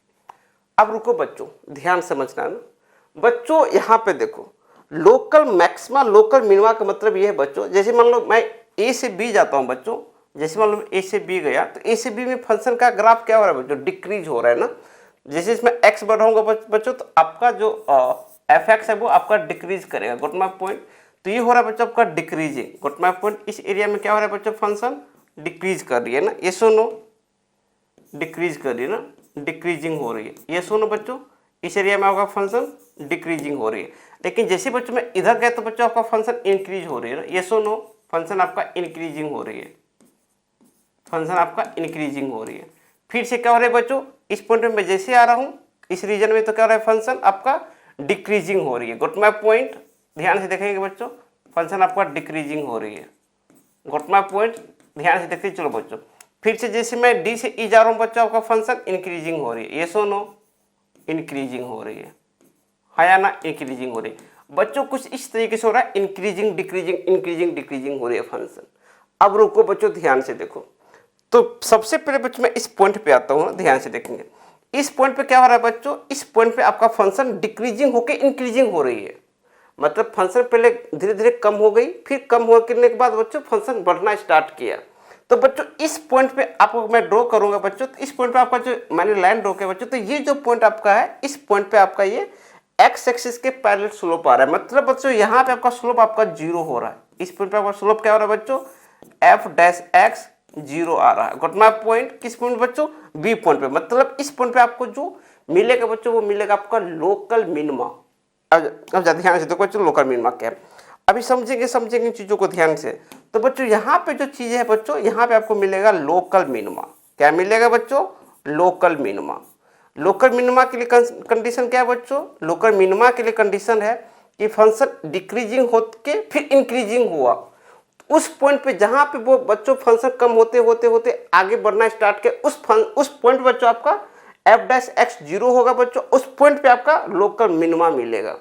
अब रुको बच्चों, ध्यान समझना ना बच्चों। यहाँ पे देखो लोकल मैक्सिमा लोकल मिनिमा का मतलब ये है बच्चों, जैसे मान लो मैं A से B जाता हूँ बच्चों, जैसे मान लो A से B गया तो A से B में फंक्शन का ग्राफ क्या हो रहा है बच्चों, डिक्रीज हो रहा है ना। जैसे इसमें x बढ़ाऊंगा बच्चों तो आपका जो एफ एक्स है वो आपका डिक्रीज करेगा, गोट माय पॉइंट। तो ये हो रहा है बच्चों आपका डिक्रीजिंग, गोट माय पॉइंट। इस एरिया में क्या हो रहा है बच्चों, फंक्शन डिक्रीज कर रही है ना, ये सुनो डिक्रीज कर रही है ना, डिक्रीजिंग हो रही है, ये सुनो बच्चों। इस एरिया में आपका फंक्शन डिक्रीजिंग हो रही है। लेकिन जैसे बच्चों में इधर गए तो बच्चों आपका फंक्शन इंक्रीज हो रही है ना, ये सुनो फंक्शन आपका इंक्रीजिंग हो रही है, फंक्शन आपका इंक्रीजिंग हो रही है। फिर से क्या हो रहा है बच्चों, इस पॉइंट में मैं जैसे आ रहा हूँ इस रीजन में तो क्या हो रहा है, फंक्शन आपका डिक्रीजिंग हो रही है, गोट माय पॉइंट। ध्यान से देखेंगे बच्चों, फंक्शन आपका डिक्रीजिंग हो रही है, गोट माय पॉइंट। ध्यान से देखते चलो बच्चों। फिर से जैसे मैं डी से ई जा रहा हूँ बच्चों, आपका फंक्शन इंक्रीजिंग हो रही है, ये सुनो इंक्रीजिंग हो रही है, हाँ या ना, इंक्रीजिंग हो रही है बच्चों। कुछ इस तरीके से हो रहा है, इंक्रीजिंग डिक्रीजिंग इंक्रीजिंग डिक्रीजिंग हो रही है फंक्शन। अब रुको बच्चों, ध्यान से देखो। तो सबसे पहले बच्चों मैं इस पॉइंट पे आता हूँ, ध्यान से देखेंगे। इस पॉइंट पे क्या हो रहा है बच्चों, इस पॉइंट पे आपका फंक्शन डिक्रीजिंग होकर इंक्रीजिंग हो रही है, मतलब फंक्शन पहले धीरे धीरे कम हो गई, फिर कम होने के बाद बच्चों फंक्शन बढ़ना स्टार्ट किया। तो बच्चों इस पॉइंट पे आपको मैं ड्रॉ करूंगा बच्चों, तो इस पॉइंट पे आपका जो मैंने लाइन ड्रॉ किया बच्चों, तो ये जो पॉइंट आपका है, इस पॉइंट पे आपका ये एक्स एक्सिस के पैरेलल स्लोप आ रहा है, मतलब बच्चों यहाँ पे आपका स्लोप आपका 0 हो रहा है। इस पॉइंट पे आपका स्लोप क्या हो रहा है बच्चों, एफ डैश एक्स 0 आ रहा है, गोट माय पॉइंट। किस पॉइंट बच्चों, बी पॉइंट पे, मतलब इस पॉइंट पे आपको जो मिलेगा बच्चों वो मिलेगा आपका लोकल मिनिमा। अब ध्यान से देखो बच्चों, लोकल मिनिमा क्या है, अभी समझेंगे चीजों को ध्यान से। तो बच्चों यहाँ पे जो चीजें है बच्चों, यहाँ पे आपको मिलेगा लोकल मिनिमा। क्या मिलेगा बच्चों, लोकल मिनिमा। लोकल मिनिमा के लिए कंडीशन क्या है बच्चों, लोकल मिनिमा के लिए कंडीशन है कि फंक्शन डिक्रीजिंग होके फिर इंक्रीजिंग हुआ, उस पॉइंट पे जहां पे वो बच्चों फंक्शन कम होते होते होते आगे बढ़ना स्टार्ट किया, उस पॉइंट पे बच्चों आपका एफ डैश एक्स 0 होगा बच्चों, उस पॉइंट पे आपका लोकल मिनिमा मिलेगा।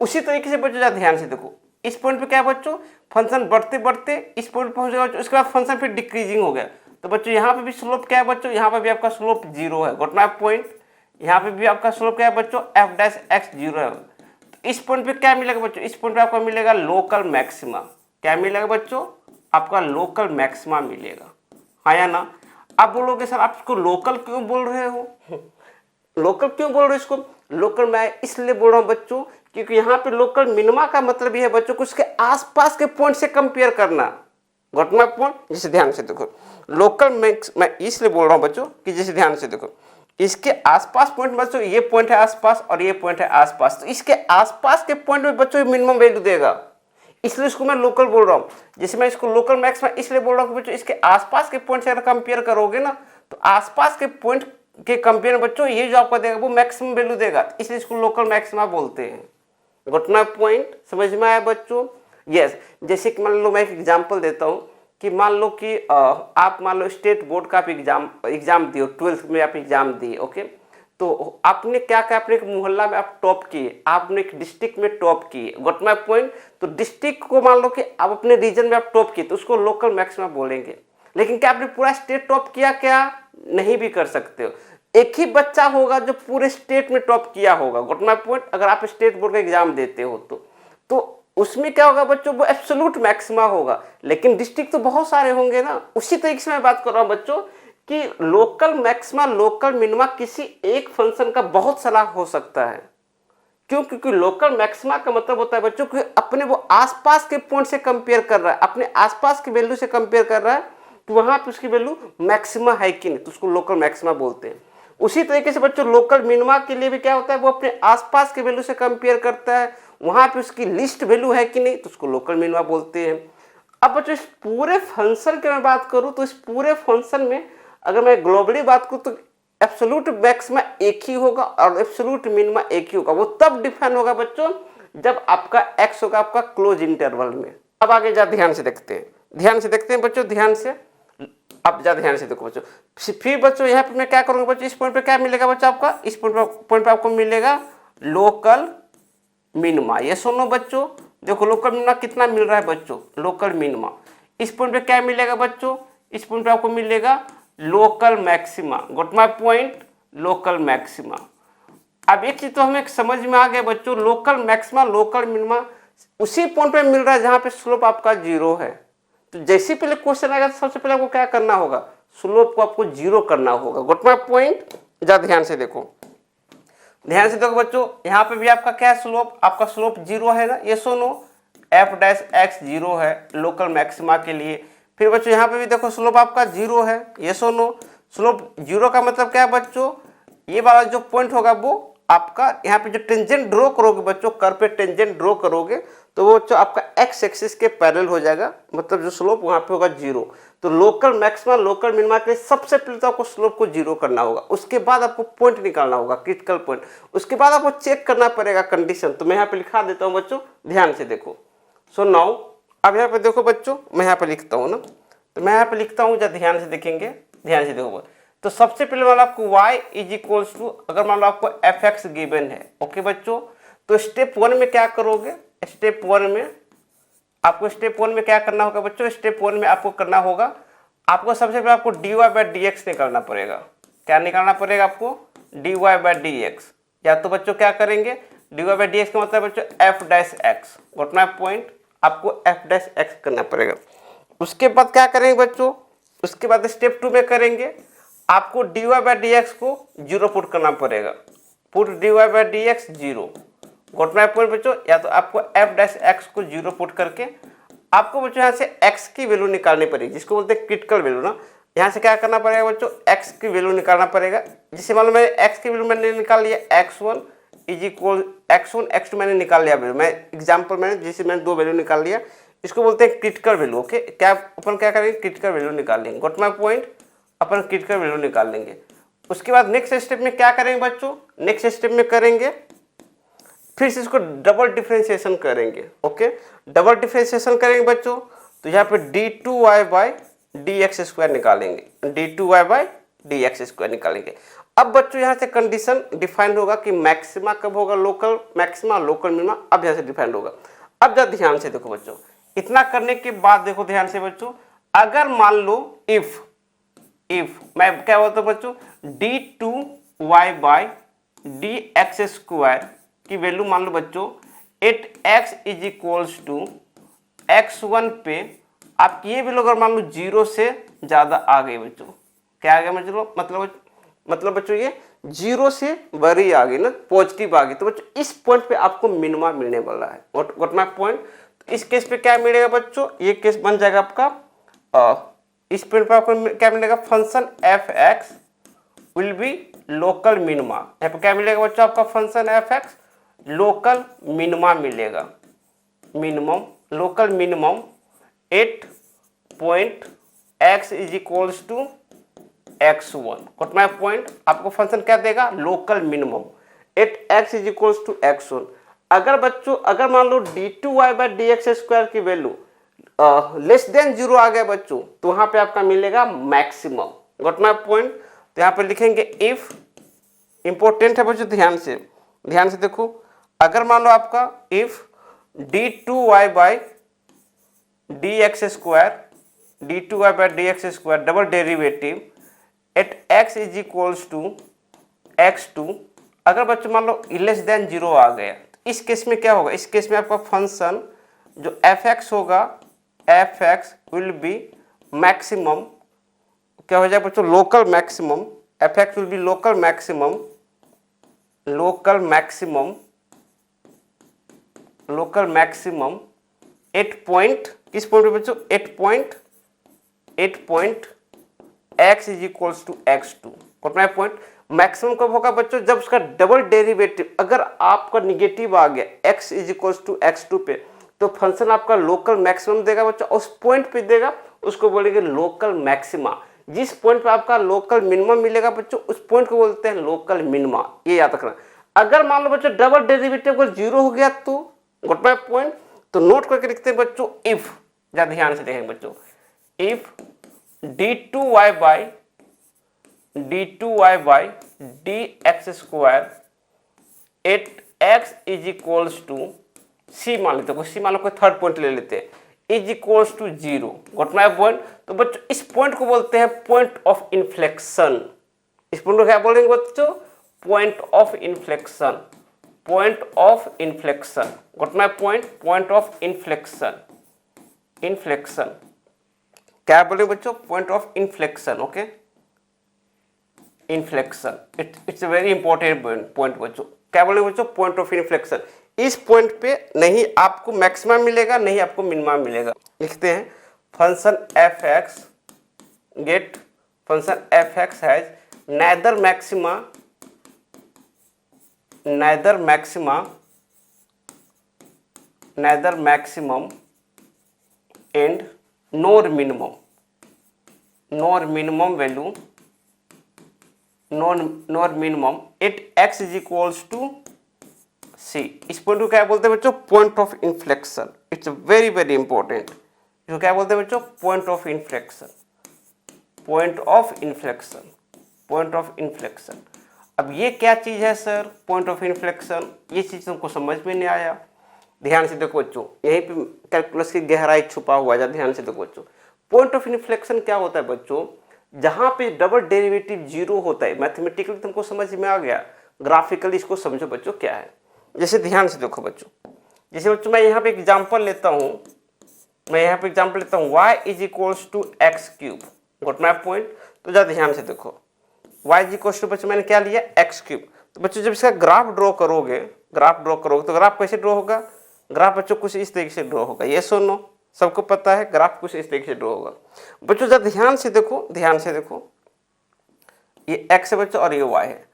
उसी तरीके से बच्चों ध्यान से देखो, इस पॉइंट पे क्या है बच्चों, फंक्शन बढ़ते बढ़ते इस पॉइंट पहुंच गया बच्चों, उसके बाद फंक्शन फिर डिक्रीजिंग हो गया। तो बच्चों यहाँ पे भी स्लोप क्या है बच्चों, यहाँ पे भी आपका स्लोप 0 है, गोट माय पॉइंट। यहाँ पे भी आपका स्लोप क्या है बच्चों, एफ डैश एक्स 0 है। तो इस पॉइंट पे क्या मिलेगा बच्चों, इस पॉइंट पे आपको मिलेगा लोकल मैक्सिमा। क्या मिलेगा बच्चों, आपका लोकल मैक्सिमा मिलेगा, हाँ या ना। आप बोलोगे सर आप इसको लोकल क्यों बोल रहे हो, लोकल क्यों बोल रहे हो इसको, लोकल मैं इसलिए बोल रहा हूँ बच्चों क्योंकि यहाँ पे लोकल मिनिमा का मतलब ये है बच्चों को उसके आसपास के पॉइंट से कंपेयर करना, गॉट माय पॉइंट। जैसे ध्यान से देखो, लोकल मैक्स मैं इसलिए बोल रहा हूँ बच्चों कि जैसे ध्यान से देखो, इसके आसपास पॉइंट बच्चों, ये पॉइंट है आसपास और ये पॉइंट है आसपास, तो इसके आसपास के पॉइंट में बच्चों मिनिमम वैल्यू देगा, इसलिए इसको मैं लोकल बोल रहा हूँ। जैसे मैं इसको लोकल मैक्स में इसलिए बोल रहा हूँ कि बच्चों इसके आसपास के पॉइंट से अगर कंपेयर करोगे ना, तो आसपास के पॉइंट के कंपेयर में बच्चों ये जो आपको देगा वो मैक्सिमम वैल्यू देगा, इसलिए इसको लोकल मैक्सिमा बोलते हैं, गॉट माय पॉइंट। समझ में आया बच्चों, यस। जैसे कि मान लो मैं एक एग्जांपल देता हूँ कि मान लो कि आप मान लो स्टेट बोर्ड का आप एग्जाम दिए, 12th में आप एग्जाम दिए, ओके। तो आपने क्या क्या, अपने एक मोहल्ला में आप टॉप किए, आपने एक डिस्ट्रिक्ट में टॉप किए, गॉट माय पॉइंट। तो डिस्ट्रिक्ट को मान लो कि आप अपने रीजन में आप टॉप किए तो उसको लोकल मैक्सिमा बोलेंगे। लेकिन क्या आपने पूरा स्टेट टॉप किया, क्या नहीं भी कर सकते हो। एक ही बच्चा होगा जो पूरे स्टेट में टॉप किया होगा। Got my point. अगर आप स्टेट बोर्ड का एग्जाम देते हो तो उसमें क्या होगा बच्चों, वो एब्सोल्यूट मैक्सिमा होगा, लेकिन डिस्ट्रिक्ट तो बहुत सारे होंगे ना। उसी तरीके से मैं बात कर रहा हूँ बच्चों कि लोकल मैक्सिमा लोकल मिनिमा किसी एक फंक्शन का बहुत सारा हो सकता है। क्यों? क्योंकि लोकल मैक्सिमा का मतलब होता है बच्चों कि अपने वो आसपास के पॉइंट से कंपेयर कर रहा है, अपने आसपास के वैल्यू से कंपेयर कर रहा है, तो वहां पे उसकी वैल्यू मैक्सिमा है कि नहीं, तो उसको लोकल मैक्सिमा बोलते हैं। उसी तरीके से बच्चों लोकल मिनिमा के लिए भी क्या होता है, वो अपने आसपास के वैल्यू से कंपेयर करता है, वहां पे उसकी लिस्ट वैल्यू है कि नहीं, तो उसको लोकल मिनिमा बोलते हैं। अब बच्चों इस पूरे फंक्शन की मैं बात करूं तो इस पूरे फंक्शन में अगर मैं ग्लोबली बात करूं तो एब्सोल्यूट मैक्सिमा एक ही होगा और एब्सोल्यूट मिनिमा एक ही होगा। वो तब डिफाइन होगा बच्चों जब आपका एक्स होगा आपका क्लोज इंटरवल में। अब आगे जा ध्यान से देखते हैं, ध्यान से देखते हैं बच्चों, ध्यान से। अब जा ध्यान से देखो बच्चों, फिर बच्चों यहाँ पे मैं क्या करूंगा बच्चों, इस पॉइंट पे क्या मिलेगा बच्चों आपका, इस पॉइंट पे आपको मिलेगा लोकल मिनिमा। ये सुनो बच्चों, देखो लोकल मिनिमा कितना मिल रहा है बच्चों, लोकल मिनिमा। इस पॉइंट पे क्या मिलेगा बच्चों, इस पॉइंट पे आपको मिलेगा local maxima. Got my point, local maxima. अब एक चीज तो हमें समझ में आ गया बच्चों, लोकल मैक्सिमा लोकल मिनिमा उसी पॉइंट पे मिल रहा है जहां पे स्लोप आपका जीरो है। तो जैसे पहले क्वेश्चन आएगा तो सबसे पहले आपको क्या करना होगा, स्लोप को आपको जीरो करना होगा। Got my point. जा ध्यान से देखो, ध्यान से देखो बच्चों, यहाँ पे भी आपका क्या है स्लोप, आपका स्लोप जीरो है ना, ये सुनो एफ डैश एक्स जीरो है लोकल मैक्सिमा के लिए। फिर बच्चों यहाँ पे भी देखो स्लोप आपका जीरो है, ये सुनो स्लोप जीरो का मतलब क्या है बच्चों, ये वाला जो पॉइंट होगा वो आपका यहाँ पे जो टेंजेंट ड्रॉ करोगे बच्चों, कर्व पे टेंजेंट ड्रॉ करोगे तो वो बच्चों आपका एक्स एक्सिस के पैरेलल हो जाएगा, मतलब जो स्लोप वहाँ पे होगा जीरो। तो लोकल मैक्सिमा लोकल मिनिमा के लिए सबसे पहले तो आपको स्लोप को जीरो करना होगा, उसके बाद आपको पॉइंट निकालना होगा, क्रिटिकल पॉइंट। उसके बाद आपको चेक करना पड़ेगा कंडीशन। तो मैं यहाँ पे लिखा देता हूँ बच्चों, ध्यान से देखो। सो नाउ अब यहाँ पे देखो बच्चों, मैं यहाँ पे लिखता हूँ ना, तो मैं यहाँ पे लिखता हूँ, जब ध्यान से देखेंगे, ध्यान से देखो। तो सबसे पहले मान लो आपको y इज इक्वल्स टू, अगर मान लो आपको एफ एक्स गिवन है, ओके बच्चों, तो स्टेप वन में क्या करोगे, स्टेप वन में क्या करना होगा बच्चों, स्टेप वन में आपको करना होगा, आपको सबसे पहले आपको dy बाई डी एक्स निकालना पड़ेगा। क्या निकालना पड़ेगा आपको, dy बाई डी एक्स। या तो बच्चों क्या करेंगे, dy बाई डी एक्स का मतलब बच्चों F dash x. Got my point, आपको एफ डैश एक्स करना पड़ेगा। उसके बाद क्या करेंगे बच्चों, उसके बाद स्टेप टू में करेंगे, आपको dy बाई डी एक्स को जीरो पुट करना पड़ेगा, put dy by d x zero. Got my point बच्चों। या तो आपको एफ डैश एक्स को जीरो पुट करके आपको बच्चों यहाँ से x की वैल्यू निकालनी पड़ेगी, जिसको बोलते हैं क्रिटिकल वैल्यू ना। यहाँ से क्या करना पड़ेगा बच्चों, x की वैल्यू निकालना पड़ेगा। जिससे मान लो मैंने x की वैल्यू मैंने निकाल लिया, x1 is equal x1 x2 मैंने निकाल लिया वैल्यू, मैं एग्जाम्पल मैंने जिससे मैंने दो वैल्यू निकाल लिया, इसको बोलते हैं क्रिटिकल वैल्यू। ओके, क्या अपन क्या करेंगे, क्रिटिकल वैल्यू निकाल लेंगे। Got my point, upon critical value निकाल लेंगे। उसके बाद नेक्स्ट स्टेप में क्या करेंगे बच्चों, नेक्स्ट स्टेप में करेंगे फिर से इसको डबल डिफरेंशिएशन करेंगे। ओके, डबल डिफरेंशिएशन करेंगे बच्चों, तो यहाँ पे d2y by d x square निकालेंगे, d2y by d x square निकालेंगे। अब बच्चों यहाँ से कंडीशन डिफाइंड होगा कि मैक्सिमा कब होगा, लोकल मैक्सिमा लोकल मिनिमा, अब यहाँ से डिफाइंड होगा। अब जब ध्यान से देखो बच्चों, इतना करने के बाद देखो ध्यान से बच्चों, अगर मान लो इफ मैं क्या बोलता हूँ बच्चों, d2y by d x square की वैल्यू मान लो बच्चों at x is equals to x1 पे आपकी ये वैल्यू अगर मान लो जीरो से ज़्यादा आ गई बच्चों, क्या आ गया मतलब बच्चों ये जीरो से बड़ी आ गई ना, पॉजिटिव आ गई, तो बच्चों इस पॉइंट पे आपको मिनिमा मिलने वाला है। What my point. तो इस केस पे क्या मिलेगा बच्चों, ये केस बन जाएगा आपका इस पॉइंट पे आपको क्या मिलेगा, function f x will be local minima. यहाँ पे क्या मिलेगा बच्चों, आपका function f x local minima मिलेगा, minimum local minimum at point x is equals to x1। Got my point, आपको फंक्शन क्या देगा, local minimum at x is equals to x1। अगर बच्चों अगर मान लो d2y by d x square की वैल्यू लेस देन जीरो आ गया बच्चों, तो वहां पे आपका मिलेगा मैक्सिमम। Got my point. तो यहाँ पे लिखेंगे इफ, इंपॉर्टेंट है बच्चों, ध्यान से देखो, अगर मान लो आपका if d2y by d x square, d2y by d x square double derivative at x is equals to x2, अगर बच्चों मान लो लेस देन 0 आ गया, तो इस केस में क्या होगा, इस केस में आपका फंक्शन जो fx होगा, fx विल बी मैक्सिमम, क्या हो जाएगा बच्चों, local maximum, fx will be local maximum, local maximum at point, किस पॉइंट पे बच्चों, 8 point x is equals to x2। कितना पॉइंट मैक्सिमम कब होगा बच्चों, जब उसका डबल डेरिवेटिव, अगर आपका निगेटिव आ गया x is equals to x2 पे, तो फंक्शन आपका लोकल मैक्सिमम देगा बच्चों, उस पॉइंट पे देगा, उसको बोलेंगे लोकल मैक्सिमा। जिस पॉइंट पे आपका लोकल मिनिमम मिलेगा बच्चों, उस पॉइंट को बोलते हैं लोकल मिनिमा, ये याद रखना। अगर मान लो बच्चों डबल डेरिवेटिव अगर 0 हो गया तो गोटमा पॉइंट, तो नोट करके लिखते हैं बच्चों, इफ, ज्यादा ध्यान से देखेंगे बच्चों, if d2y by dx² at x is equals to c, मान लेते हैं, सी मान लो कोई थर्ड पॉइंट ले लेते हैं, is equals to 0, got my point. तो बच्चों इस पॉइंट को बोलते हैं पॉइंट ऑफ इन्फ्लेक्शन। इस पॉइंट को क्या बोलेंगे बच्चों, point of inflection, point of inflection, got my point, point of inflection, inflection क्या बोलेंगे बच्चों, point of inflection, okay, inflection, it's a very important point बच्चों। क्या बोलेंगे बच्चों, पॉइंट ऑफ इन्फ्लेक्शन। इस पॉइंट पे नहीं आपको मैक्सिमम मिलेगा, नहीं आपको मिनिमम मिलेगा। लिखते हैं function fx get, function fx has neither maximum and nor minimum value, nor minimum at x is equals to c। इस पॉइंट को क्या बोलते हैं बच्चों, point of inflection. It's very very important. इसको क्या बोलते हैं बच्चों, point of inflection, point of inflection, point of inflection. अब ये क्या चीज है सर, पॉइंट ऑफ इन्फ्लेक्शन, ये चीज तुमको समझ में नहीं आया, ध्यान से देखो बच्चों, यहीं पे कैलकुलस की गहराई छुपा हुआ है, ध्यान से देखो बच्चों। पॉइंट ऑफ इन्फ्लेक्शन क्या होता है बच्चों, जहां पे डबल डेरिवेटिव 0 होता है, मैथमेटिकली तुमको समझ में आ गया, ग्राफिकली इसको समझो बच्चों क्या है। जैसे ध्यान से देखो बच्चों, जैसे बच्चों मैं यहाँ पे एग्जाम्पल लेता हूँ, y is equals to x cube, got my point. तो जरा ध्यान से देखो, y इज इक्वल्स टू बच्चों मैंने क्या लिया, एक्स क्यूब। तो बच्चों जब इसका ग्राफ ड्रॉ करोगे तो ग्राफ कैसे ड्रॉ होगा, ग्राफ बच्चों कुछ इस तरीके से ड्रॉ होगा, ये सुनो, सबको पता है ग्राफ कुछ इस तरीके से ड्रॉ होगा। बच्चों जब ध्यान से देखो, ये x है बच्चों और ये y है।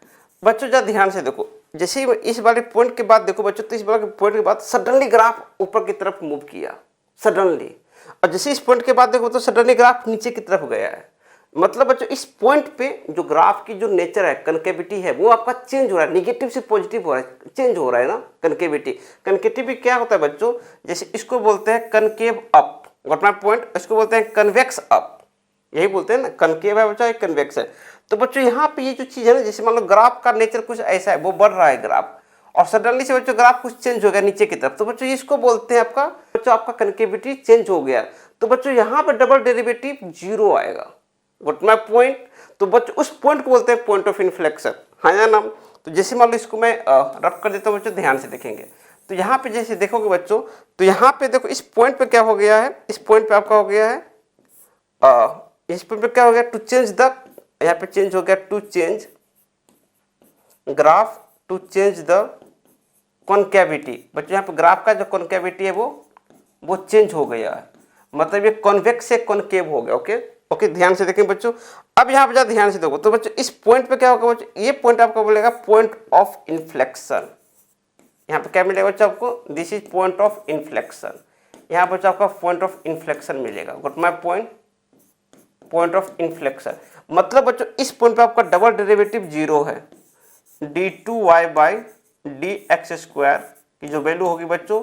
बच्चों जब ध्यान से देखो, जैसे ही इस वाले पॉइंट के बाद देखो बच्चों, तो इस वाले पॉइंट के बाद सडनली ग्राफ ऊपर की तरफ मूव किया, सडनली। और जैसे इस पॉइंट के बाद देखो तो सडनली ग्राफ नीचे की तरफ गया है। मतलब बच्चों इस पॉइंट पे जो ग्राफ की जो नेचर है, कनकेविटी है, वो आपका चेंज हो रहा है, निगेटिव से पॉजिटिव हो रहा है, चेंज हो रहा है ना कनकेविटी। कनकेविटी क्या होता है बच्चों, जैसे इसको बोलते हैं concave up, what my point, इसको बोलते हैं कन्वेक्स अप, यही बोलते हैं ना, कनकेव है बच्चों, कन्वेक्स है। तो बच्चों यहाँ पे ये जो चीज है ना, जैसे मान लो ग्राफ का नेचर कुछ ऐसा है, वो बढ़ रहा है ग्राफ, और सडनली से बच्चों ग्राफ कुछ चेंज हो गया नीचे की तरफ, तो बच्चों इसको बोलते हैं आपका कनकेविटी चेंज हो गया। तो बच्चों यहाँ पे डबल डेरिवेटिव 0 आएगा, व्हाट माय पॉइंट। तो बच्चों उस पॉइंट को बोलते हैं पॉइंट ऑफ इन्फ्लेक्शन, हाँ या ना। तो जैसे मान लो इसको मैं रफ कर देता हूँ बच्चों, ध्यान से देखेंगे। तो यहाँ पे जैसे देखोगे बच्चों, तो यहाँ पे देखो इस पॉइंट पे क्या हो गया है, इस पॉइंट पे आपका हो गया है, इस पॉइंट पे क्या हो गया, टू चेंज द, यहाँ पे चेंज हो गया, to change graph, to change the concavity. बच्चों यहाँ पे ग्राफ का जो कॉन्केविटी है वो चेंज हो गया है, मतलब ये कॉन्वेक्स से कॉन्केव हो गया, ओके, ध्यान से देखें बच्चों। अब यहाँ पे जरा ध्यान से देखो, तो बच्चों इस पॉइंट पे क्या होगा बच्चों, ये पॉइंट आपको बोलेगा पॉइंट ऑफ इन्फ्लेक्शन। यहाँ पे क्या मिलेगा बच्चों आपको, this is point of inflection. यहाँ बच्चों आपका पॉइंट ऑफ इन्फ्लेक्शन मिलेगा, got my point, point of inflection. मतलब बच्चों इस पॉइंट पे आपका डबल डेरिवेटिव 0 है, d2y बाई dx² की जो वैल्यू होगी बच्चों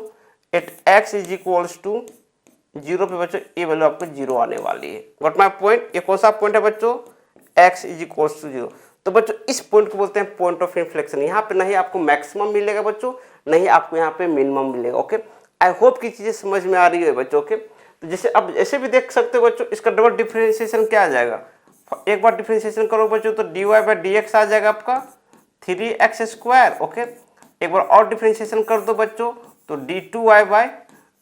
at x is equals to 0 पे बच्चों, ये वैल्यू आपको 0 आने वाली है, गॉट माय पॉइंट। ये कौन सा पॉइंट है बच्चों, x इज इक्वल्स टू 0। तो बच्चों इस पॉइंट को बोलते हैं पॉइंट ऑफ इन्फ्लेक्शन। यहाँ पे नहीं आपको मैक्सिमम मिलेगा बच्चों, नहीं आपको यहाँ पे मिनिमम मिलेगा, ओके। आई होप की चीजें समझ में आ रही है बच्चों, ओके। तो जैसे अब ऐसे भी देख सकते हो बच्चों, इसका डबल डिफरेंशिएशन क्या आ जाएगा, एक बार डिफरेंशिएशन करो बच्चों तो dy बाई dx आ जाएगा आपका, 3x²। ओके, एक बार और डिफ्रेंशिएशन कर दो बच्चों, तो d2y बाई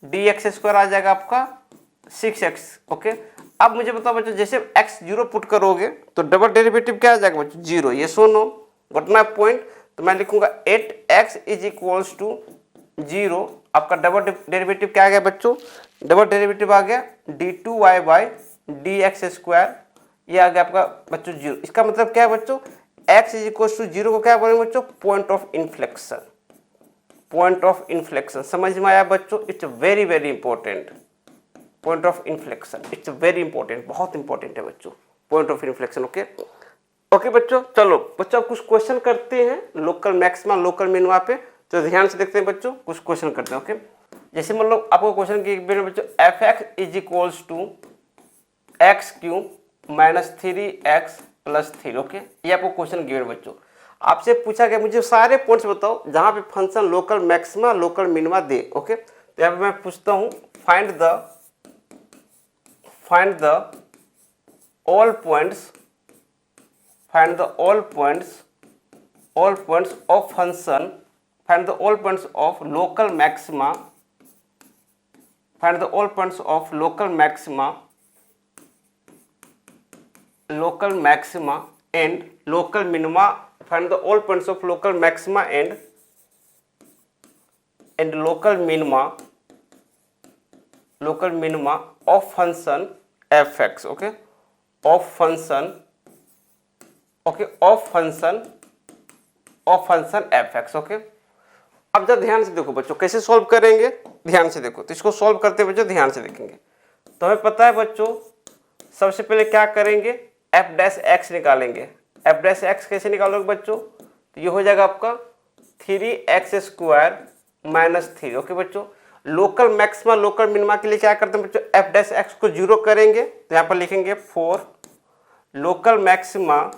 dx² आ जाएगा आपका 6x। ओके, अब मुझे बताओ बच्चों, जैसे x 0 पुट करोगे तो डबल डेरिवेटिव क्या आ जाएगा बच्चों, 0। ये सुनो व्हाट माय पॉइंट, तो मैं लिखूंगा 8x इज इक्वल्स टू 0। आपका डबल डेरिवेटिव क्या आ गया बच्चों, डबल डेरिवेटिव आ गया d2y बाई dx²। ये आ गया आपका बच्चों 0। इसका मतलब क्या है बच्चों, x इज इक्वल्स टू 0 को क्या बोलेंगे बच्चों, point of inflection. Point of inflection समझ में आया बच्चों, it's very very important. Point of inflection it's very important, बहुत इंपॉर्टेंट है बच्चों, point of inflection. Okay okay बच्चों, चलो बच्चों कुछ क्वेश्चन करते हैं लोकल मैक्सिमा लोकल मिनिमा पे, तो ध्यान से देखते हैं बच्चों, कुछ क्वेश्चन करते हैं। ओके, जैसे मतलब आपको क्वेश्चन की बच्चों f(x) is equals to x³ minus 3x plus 3। Okay, ये आपको क्वेश्चन गिवन बच्चों, आपसे पूछा गया मुझे सारे पॉइंट्स बताओ जहां पे function local maxima local minima दे। ओके, तो यहाँ पे मैं पूछता हूँ find the all points of function, find the all points of local maxima, find the all points of local maxima and local minima, find the all points of local maxima and local minima of function f(x). okay, of function f(x). Okay, अब जब ध्यान से देखो बच्चों कैसे solve करेंगे, ध्यान से देखो, तो इसको सॉल्व करते बच्चों ध्यान से देखेंगे तो हमें पता है बच्चों, सबसे पहले क्या करेंगे, f'(x) निकालेंगे। f'(x) कैसे निकालोगे बच्चों, तो ये हो जाएगा आपका 3x² माइनस 3। ओके बच्चों, लोकल मैक्सिमा लोकल मिनिमा के लिए क्या करते हैं बच्चों, f'(x) को 0 करेंगे, तो यहाँ पर लिखेंगे 4 local maxima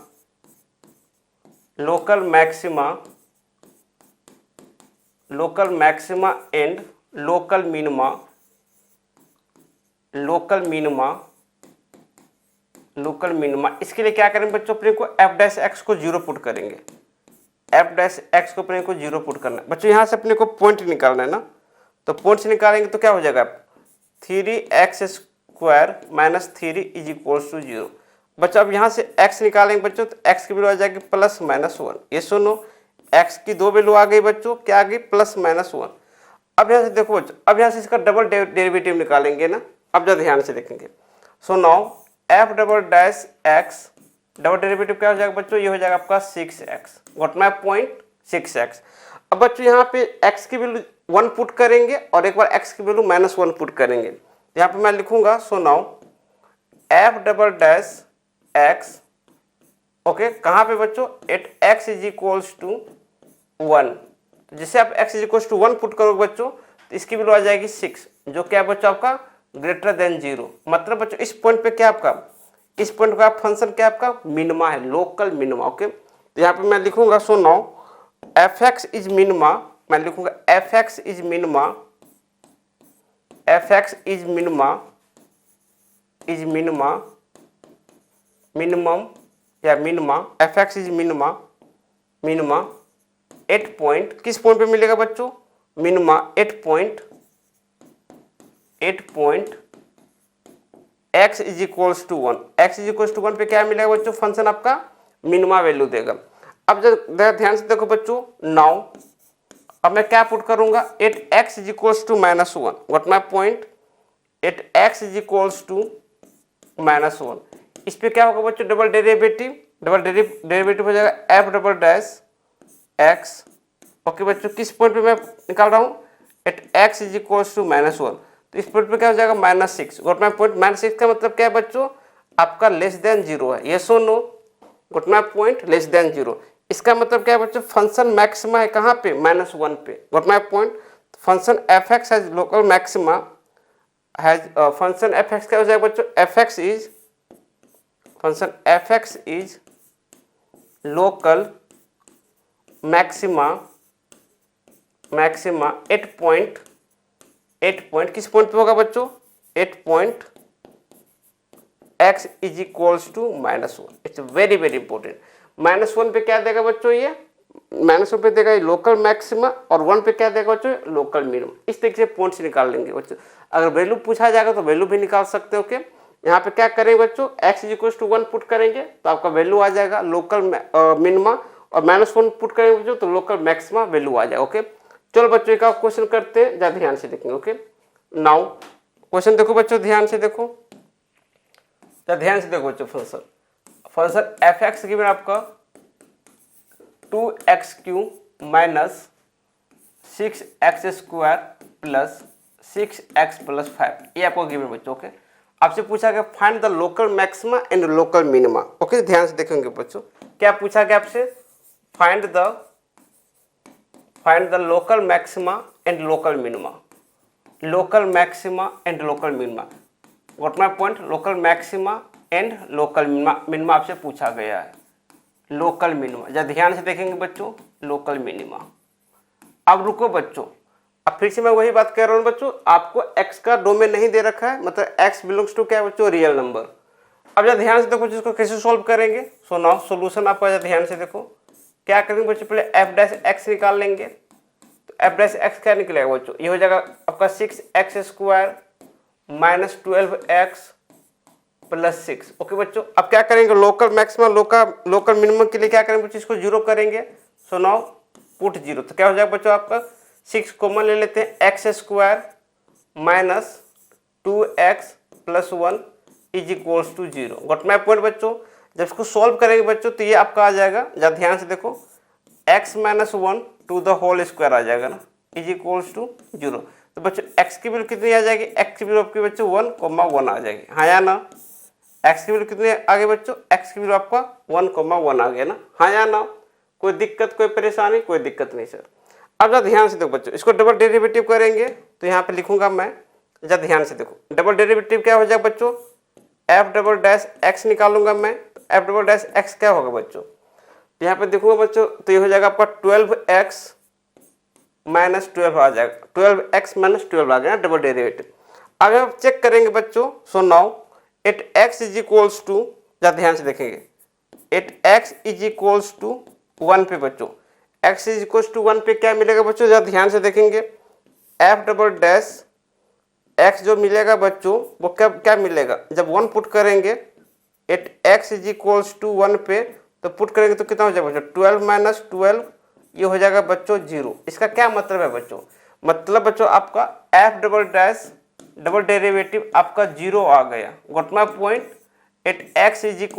and local minima. इसके लिए क्या करेंगे बच्चों, अपने को f'(x) को 0 पुट करेंगे, f'(x) को अपने को 0 पुट करना है बच्चों। यहाँ से अपने को पॉइंट निकालना है ना, तो पॉइंट्स निकालेंगे तो क्या हो जाएगा 3x² minus 3 is equals to 0। बच्चों अब यहाँ से x निकालेंगे बच्चों, तो x की वैल्यू आ जाएगी प्लस माइनस 1। ये सुनो, x की 2 वैल्यू आ गई बच्चों, क्या आ गई, प्लस माइनस 1। अब यहाँ से देखो बच्चों, अब यहाँ से इसका डबल डेरिवेटिव निकालेंगे ना, अब जब ध्यान से देखेंगे, so now f'(x) double derivative क्या हो जाएगा बच्चों, ये हो जाएगा आपका 6x। What my point, 6x। अब बच्चों यहाँ पे x की वैल्यू 1 पुट करेंगे और एक बार x की वैल्यू -1 पुट करेंगे। यहाँ पे मैं लिखूंगा, सो नाउ f'(x), ओके, कहाँ पे बच्चों, at x is equals to 1। तो जैसे आप x is equals to 1 put करोगे बच्चों, तो इसकी वैल्यू आ जाएगी 6, जो क्या है बच्चों आपका ग्रेटर देन 0। मतलब बच्चों इस पॉइंट पे क्या आपका, इस पॉइंट का फंक्शन क्या आपका मिनिमा है, लोकल मिनिमा। ओके, तो यहाँ पे मैं लिखूंगा, so now f(x) is minima, मैं लिखूंगा f(x) is f(x) is minima at point, किस पॉइंट पे मिलेगा बच्चों, minima 8 point x is equals to 1। x is equals to 1 पे क्या मिलेगा बच्चों, फंक्शन आपका मिनिमा वैल्यू देगा। अब जब ध्यान से देखो बच्चों, नाउ अब मैं क्या पुट करूंगा, at x is equals to -1। What my point, at x is equals to -1। इस पे क्या होगा बच्चों, डबल डेरिवेटिव हो जाएगा f'(x). ओके बच्चों, किस पॉइंट पे मैं निकाल रहा हूँ, at x is equals to -1, तो इस पॉइंट पे क्या हो जाएगा -6। व्हाट माय पॉइंट, -6 का मतलब क्या है बच्चों, आपका लेस देन 0 है। यस और no, what my point, less than 0। इसका मतलब क्या है बच्चों, फंक्शन मैक्सिमा है कहाँ पे, -1 पे। What my point, function f(x) has local maxima, has function f(x) क्या हो जाएगा बच्चों, f(x) is local maxima 8 point, किस पॉइंट पे होगा बच्चों, 8 point x is equals to -1। It's very very important. -1 पे क्या देगा बच्चों, ये -1 पे देगा ये लोकल मैक्सिमा और 1 पे क्या देगा बच्चों, लोकल मिनिमम। इस तरीके से पॉइंट्स निकाल लेंगे बच्चों। अगर वैल्यू पूछा जाएगा तो वैल्यू भी निकाल सकते हो। ओके, यहाँ पे क्या करेंगे बच्चों, x = 1 पुट करेंगे तो आपका वैल्यू आ जाएगा लोकल मिनिमा, और -1 पुट करेंगे बच्चों तो लोकल मैक्सिमा वैल्यू आ जाएगा। ओके, चलो बच्चों का क्वेश्चन करते हैं, ज़्यादा ध्यान से देखेंगे। ओके, नाउ क्वेश्चन देखो बच्चों, ध्यान से देखो, ध्यान से देखो बच्चों। फंक्शन f(x) गिवन आपका 2x³ minus 6x² plus 6x + 5, ये आपको गिवन बच्चों। ओके, आपसे पूछा गया find the local maxima and local minima. Okay, ध्यान से देखेंगे बच्चों, क्या पूछा गया आपसे, find the local maxima and local minima, local maxima and local minima. What my point, local maxima and local minima आपसे पूछा गया है। लोकल मिनिमा, जब ध्यान से देखेंगे बच्चों, लोकल मिनिमा। अब रुको बच्चों, अब फिर से मैं वही बात कर रहा हूँ बच्चों, आपको x का डोमेन नहीं दे रखा है, मतलब x बिलोंग्स टू क्या है बच्चों, रियल नंबर। अब जब ध्यान से देखो इसको कैसे सॉल्व करेंगे, सो नाउ सोल्यूशन आपका, जब ध्यान से देखो क्या करेंगे बच्चों, पहले f' निकाल लेंगे। तो f' क्या निकलेगा बच्चों, ये हो जाएगा आपका 6x² minus 12x plus 6। Okay बच्चों, अब क्या करेंगे, लोकल मैक्सिमम लोकल मिनिमम के लिए क्या करेंगे बच्चों, इसको 0 करेंगे। सो नाउ पुट 0, तो क्या हो जाएगा बच्चों, आपका 6 कॉमन ले लेते हैं, x² minus 2x plus 1 = 0। Got my point बच्चों। जब इसको सॉल्व करेंगे बच्चों तो ये आपका आ जाएगा, जब ध्यान से देखो, x - 1 to the whole square आ जाएगा ना, = 0। तो बच्चों x की वैल्यू कितनी आ जाएगी, x की वैल्यू आपकी बच्चों 1,1 आ जाएगी, हाँ या ना। x की वैल्यू कितनी आ गई बच्चों, x की वैल्यू आपका 1,1 आ गया ना, हाँ या ना। कोई दिक्कत, कोई परेशानी, कोई दिक्कत नहीं सर। अब जरा ध्यान से देखो बच्चों, इसको डबल डेरिवेटिव करेंगे तो यहाँ पे लिखूंगा मैं, जरा ध्यान से देखो, डबल डेरिवेटिव क्या हो जाएगा बच्चों, f'(x) निकालूंगा मैं, f'(x) क्या होगा बच्चों, तो यहाँ पे देखूंगा बच्चों, तो ये हो जाएगा आपका 12x माइनस 12 आ जाएगा, 12x माइनस 12 आ जाएगा डबल डेरिवेटिव। अगर आप चेक करेंगे बच्चों, सो नाउ एट x = जरा ध्यान से देखेंगे, एट x = 1 पे बच्चों, x = 1 पे क्या मिलेगा बच्चों, जरा ध्यान से देखेंगे, f'(x) जो मिलेगा बच्चों वो क्या मिलेगा, जब 1 पुट करेंगे एट x = 1 पे, तो पुट करेंगे तो कितना हो जाएगा बच्चों, 12 माइनस 12, ये हो जाएगा बच्चों 0। इसका क्या मतलब है बच्चों, मतलब बच्चों आपका f' डबल डेरिवेटिव आपका 0 आ गया। Got my point, at x =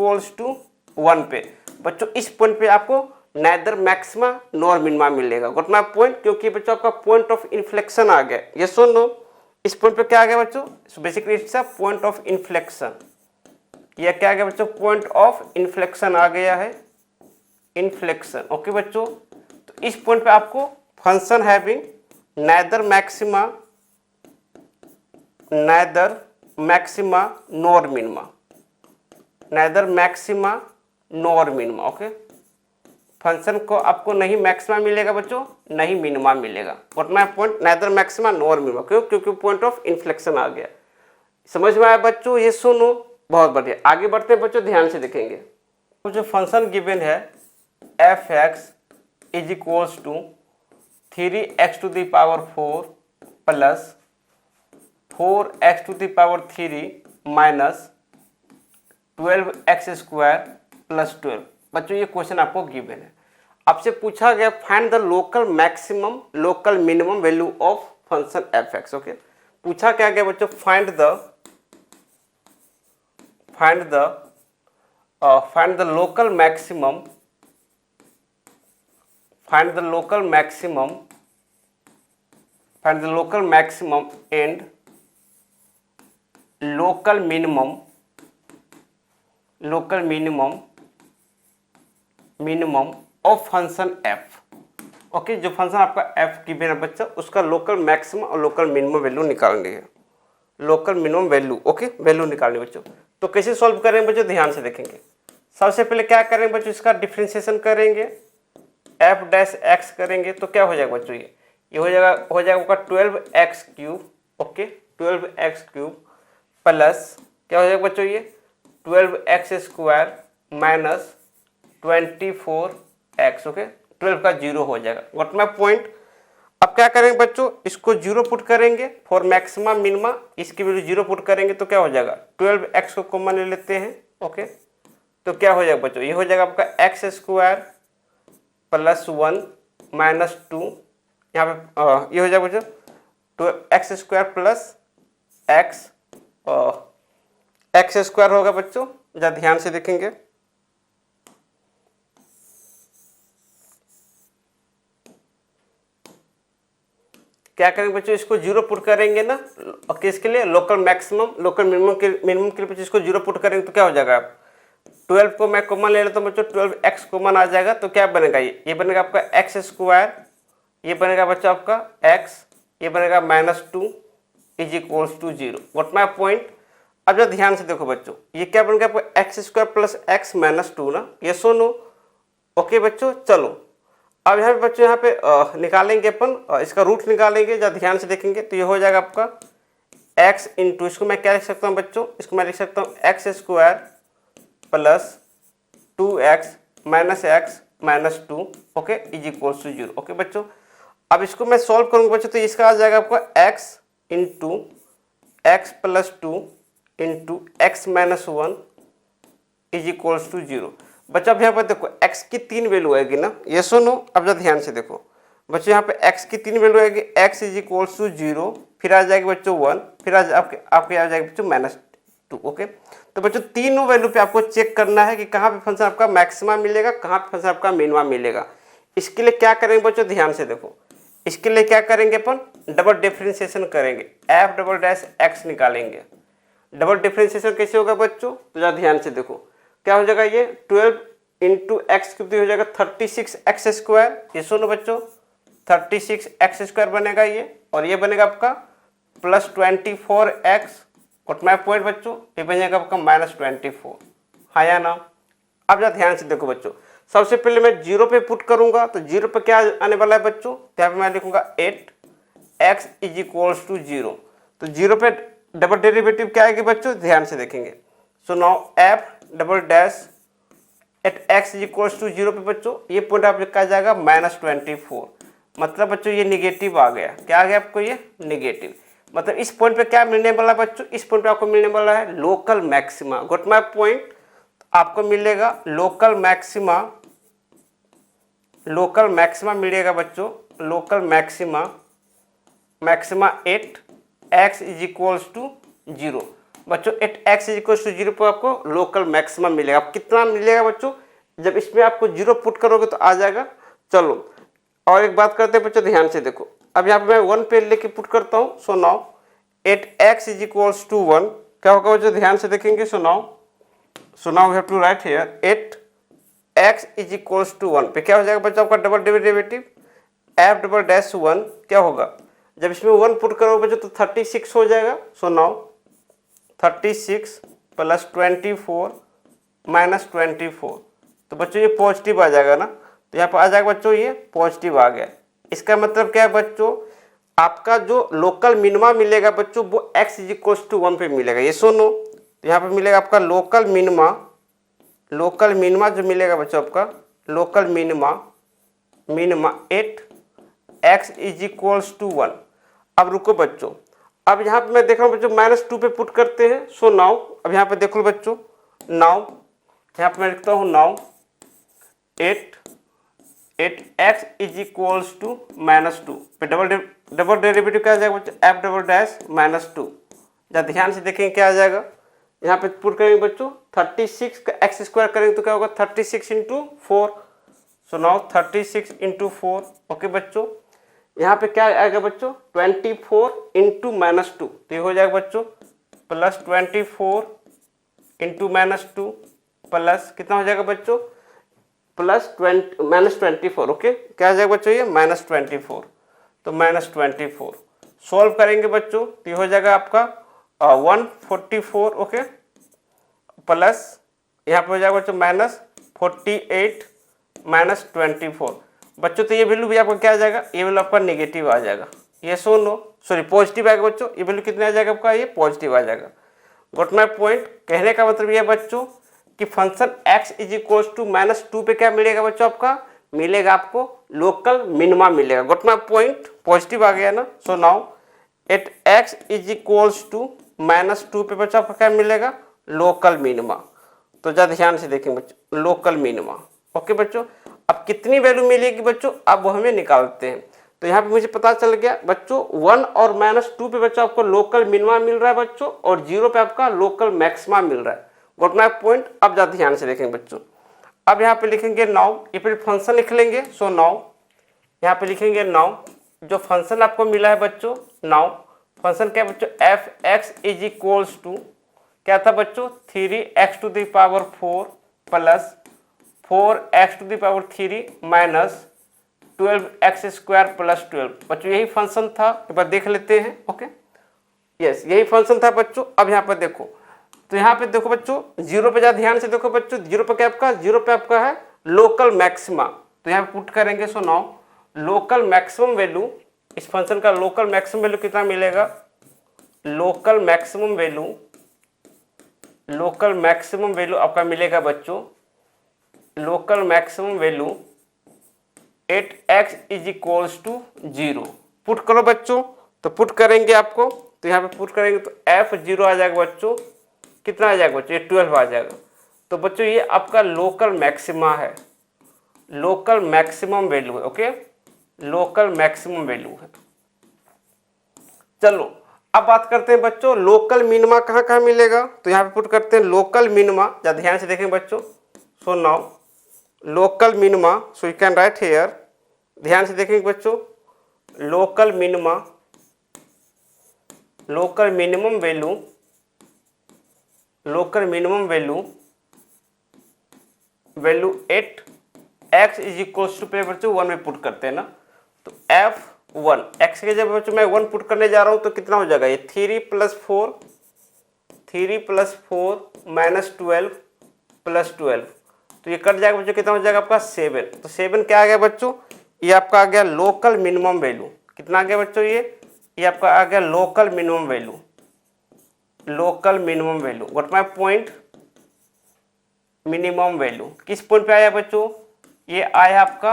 1 पे बच्चों, इस पॉइंट पे आपको नाइदर मैक्सिमा नॉर मिनिमा मिलेगा। गॉट माय पॉइंट, क्योंकि बच्चों आपका पॉइंट ऑफ इन्फ्लेक्शन आ गया, ये सुन लो, इस पॉइंट पे क्या आ गया बच्चों, basically it's a point of inflection. ये क्या आ गया बच्चों, पॉइंट ऑफ इन्फ्लेक्शन आ गया है, इन्फ्लेक्शन। ओके बच्चों, तो इस पॉइंट पे आपको function having neither maxima nor minima, neither maxima nor minima. Okay, function को आपको नहीं मैक्सिमा मिलेगा बच्चों, नहीं मिनिमा मिलेगा। What my point, neither maxima nor minima, क्यों, क्योंकि पॉइंट ऑफ इन्फ्लेक्शन आ गया। समझ में आया बच्चों, ये सुनो, बहुत बढ़िया। आगे बढ़ते हैं बच्चों, ध्यान से देखेंगे, तो जो फंक्शन गिवन है f(x) = 3x⁴ plus 4x⁴ minus 12x² plus 12। बच्चों ये क्वेश्चन आपको गिवन है, आपसे पूछा गया find the local maximum local minimum value of function f(x). Okay, पूछा क्या गया बच्चों, find the local maximum and local minimum of function f। Okay, जो फंक्शन आपका f की बिना बच्चा, उसका लोकल मैक्सिमम और लोकल मिनिमम वैल्यू निकालनी है, local minimum value. Okay, value निकालनी बच्चों, तो कैसे सॉल्व करेंगे बच्चों, ध्यान से देखेंगे। सबसे पहले क्या करेंगे बच्चों, इसका डिफरेंशिएशन करेंगे, f'(x) करेंगे तो क्या हो जाएगा बच्चों, ये हो जाएगा आपका 12x³ ओके 12x³ प्लस क्या हो जाएगा बच्चों ये 12x² माइनस 24x ओके 12 का 0 हो जाएगा। Got my point. अब क्या करेंगे बच्चों, इसको 0 पुट करेंगे फॉर मैक्सिमा मिनिमा, इसकी वैल्यू 0 पुट करेंगे तो क्या हो जाएगा, 12x को कॉमन ले लेते हैं। ओके, तो क्या हो जाएगा बच्चों, ये हो जाएगा आपका एक्स स्क्वायर प्लस 1 माइनस 2, यहाँ पे ये हो जाएगा बच्चों तो x square plus x x square होगा बच्चों, जरा ध्यान से देखेंगे। क्या करेंगे बच्चों, इसको 0 पुट करेंगे ना, किसके लिए, लोकल मैक्सिमम लोकल मिनिमम के लिए बच्चों इसको 0 पुट करेंगे तो क्या हो जाएगा, 12 को मैं कॉमन ले लेता हूँ बच्चों, 12x कॉमन आ जाएगा तो क्या बनेगा, ये बनेगा आपका एक्स स्क्वायर, ये बनेगा बच्चों आपका x, ये बनेगा -2 is equals to 0। What my point. अब जरा ध्यान से देखो बच्चों, ये क्या बन गया आपका x square plus x minus 2 ना, ये सुनो। ओके बच्चों, चलो अब यहाँ पे बच्चों यहाँ पे निकालेंगे अपन, इसका रूट निकालेंगे, जब ध्यान से देखेंगे तो ये हो जाएगा आपका x इंटू, इसको मैं क्या लिख सकता हूँ बच्चों, इसको मैं लिख सकता हूँ x square plus 2x minus x minus 2 okay is equals to 0। Okay बच्चों, अब इसको मैं सॉल्व करूँगा बच्चों तो इसका आ जाएगा आपका x into x plus 2 into x minus 1 is equals to 0। बच्चों अब यहाँ पर देखो x की 3 वैल्यू आएगी ना, ये सुनो। अब जब ध्यान से देखो बच्चों, यहाँ पे x की 3 वैल्यू आएगी, x इज इक्वल्स टू 0, फिर आ जाएगी बच्चों 1, फिर आपके आ जाएगी बच्चों -2। ओके, तो बच्चों तीनों वैल्यू पे आपको चेक करना है कि कहाँ पे फंक्शन आपका मैक्सिमा मिलेगा, कहाँ पे फंक्शन आपका मिनिमा मिलेगा। इसके लिए क्या करेंगे बच्चों, ध्यान से देखो, इसके लिए क्या करेंगे अपन, डबल डिफरेंशिएशन करेंगे, f डबल डैश x निकालेंगे। डबल डिफरेंशिएशन कैसे होगा बच्चों, तो जरा ध्यान से देखो क्या हो जाएगा, ये 12 इंटू एक्स कितनी हो जाएगा 36x स्क्वायर, ये सुनो बच्चों 36x स्क्वायर बनेगा ये, और ये बनेगा आपका प्लस 24x। और माय पॉइंट बच्चों, ये बन जाएगा आपका -24, हाँ या ना। अब जरा ध्यान से देखो बच्चों, सबसे पहले मैं 0 पे पुट करूंगा तो 0 पे क्या आने वाला है बच्चों, तो यहाँ पे मैं लिखूंगा 8x इज इक्वल्स टू 0। तो 0 पे डबल डेरिवेटिव क्या आएगी बच्चों, ध्यान से देखेंगे। So now f double dash at x is equals to 0 पे बच्चों ये पॉइंट आप लिखा जाएगा -24, मतलब बच्चों ये निगेटिव आ गया। क्या आ गया आपको, ये निगेटिव, मतलब इस पॉइंट पे क्या मिलने वाला बच्चों, इस पॉइंट पे आपको मिलने वाला है local maxima. Got my point, आपको मिलेगा लोकल मैक्सिमा, लोकल मैक्सिमा मिलेगा बच्चों, local maxima, maxima 8x is equals to 0। बच्चों 8x इज इक्वल्स टू 0 पर आपको लोकल मैक्सिमा मिलेगा। अब कितना मिलेगा बच्चों, जब इसमें आपको 0 पुट करोगे तो आ जाएगा। चलो और एक बात करते हैं बच्चों, ध्यान से देखो, अब यहाँ पे मैं 1 पे लेके पुट करता हूँ। So now 8x is equals to 1, क्या होगा बच्चों, ध्यान से देखेंगे। So now we have to write here 8x is equals to 1 पे क्या हो जाएगा बच्चों आपका double derivative f double dash 1, क्या होगा, जब इसमें 1 पुट करोगे बच्चों तो 36 हो जाएगा। सो नाउ 36 प्लस 24 माइनस 24, तो बच्चों ये पॉजिटिव आ जाएगा ना, तो यहाँ पर आ जाएगा बच्चों ये पॉजिटिव आ गया। इसका मतलब क्या है बच्चों, आपका जो लोकल मिनिमा मिलेगा बच्चों वो x इज इक्वल्स टू 1 पे मिलेगा। ये सुनो, तो यहाँ पे मिलेगा आपका लोकल मिनिमा, लोकल मिनिमा जो मिलेगा बच्चों आपका local minima, minima 8x is equals to 1। अब रुको बच्चों, अब यहाँ पे मैं देख रहा हूँ बच्चों -2 पे पुट करते हैं। सो नाउ अब यहाँ पे देख लो बच्चों, नाउ यहाँ पे मैं लिखता हूँ now 8x is equals to -2 पे डबल डेरिवेटिव क्या आ जाएगा बच्चों, f डबल डैश -2। जब ध्यान से देखेंगे क्या आ जाएगा, यहाँ पे पुट करेंगे बच्चों 36 का x स्क्वायर करेंगे तो क्या होगा 36 into 4। So now 36 into 4। Okay बच्चों, यहाँ पे क्या आएगा बच्चों 24 इंटू -2, तो ये हो जाएगा बच्चों प्लस 24 इंटू -2 प्लस कितना हो जाएगा बच्चों प्लस -24। ओके, क्या आ जाएगा बच्चों ये -24, तो -24 सॉल्व करेंगे बच्चों तो ये हो जाएगा आपका 144। ओके, प्लस यहाँ पे हो जाएगा बच्चों -48 -24। बच्चों तो ये वैल्यू भी आपका क्या आ जाएगा, ये वैल्यू आपका नेगेटिव आ जाएगा। ये सुनो, सॉरी पॉजिटिव आएगा बच्चों, ये वैल्यू कितने आ जाएगा आपका, ये पॉजिटिव आ जाएगा। गॉट माय पॉइंट, कहने का मतलब ये बच्चों कि function x is equals to -2 पे क्या मिलेगा बच्चों आपका मिलेगा आपको लोकल मिनिमा मिलेगा। गोट माय पॉइंट, पॉजिटिव आ गया ना। So now at x is equals to -2 पे बच्चों आपको क्या मिलेगा, लोकल मिनिमा। तो ज़्यादा ध्यान से देखेंगे बच्चों, लोकल मिनिमा। ओके बच्चों, अब कितनी वैल्यू मिलेगी बच्चों, अब वो हमें निकालते हैं। तो यहाँ पे मुझे पता चल गया बच्चों 1 और -2 पे बच्चों आपको लोकल मिनिमा मिल रहा है बच्चों, और 0 पे आपका लोकल मैक्सिमा मिल रहा है। गोट माय पॉइंट, अब ज़्यादा ध्यान से देखेंगे बच्चों। अब यहाँ पे लिखेंगे नाउ, ये फिर फंक्शन लिख लेंगे। सो नाउ यहाँ पे लिखेंगे नाउ, जो फंक्शन आपको मिला है बच्चों, नाउ फंक्शन क्या है बच्चों, f x is equals to क्या था बच्चों, 3x टू द पावर 4 प्लस 4x to the power 3 minus 12x square plus 12। बच्चों यही फंक्शन था, एक बार देख लेते हैं। ओके यस, यही फंक्शन था बच्चों। अब यहाँ पर देखो, तो यहाँ पे देखो बच्चों 0 पे ज़्यादा ध्यान से देखो बच्चों, 0 पे क्या आपका, 0 पे आपका है लोकल मैक्सिमा। तो यहाँ पे पुट करेंगे। So now local maximum value, इस फंक्शन का लोकल मैक्सिमम वैल्यू कितना मिलेगा, local maximum value, local maximum value आपका मिलेगा बच्चों, local maximum value 8x is equals to 0। Put करो बच्चों, तो पुट करेंगे आपको, तो यहाँ पे पुट करेंगे तो f0 आ जाएगा बच्चों, कितना आ जाएगा बच्चों, ये 12 आ जाएगा। तो बच्चों ये आपका लोकल मैक्सिमा है, लोकल मैक्सिमम वैल्यू है। ओके, लोकल मैक्सिमम वैल्यू है। चलो अब बात करते हैं बच्चों लोकल मिनिमा कहाँ कहाँ मिलेगा। तो यहाँ पे पुट करते हैं लोकल मिनिमा, ज़्यादा ध्यान से देखें बच्चों। So now local minima, so you can write here, ध्यान से देखेंगे बच्चों, local minima, local minimum value, local minimum value 8x is equals to पे बच्चों 1 में पुट करते हैं ना। तो f1 x के जब बच्चों मैं 1 पुट करने जा रहा हूँ तो कितना हो जाएगा, ये 3 + 4 माइनस 12 + 12, तो ये कट जाएगा बच्चों, कितना हो जाएगा आपका 7। तो 7 क्या आ गया बच्चों, ये आपका आ गया लोकल मिनिमम वैल्यू। कितना आ गया बच्चों, ये आपका आ गया local minimum value, local minimum value. What my point, minimum value किस पॉइंट पे आया बच्चों, ये आया आपका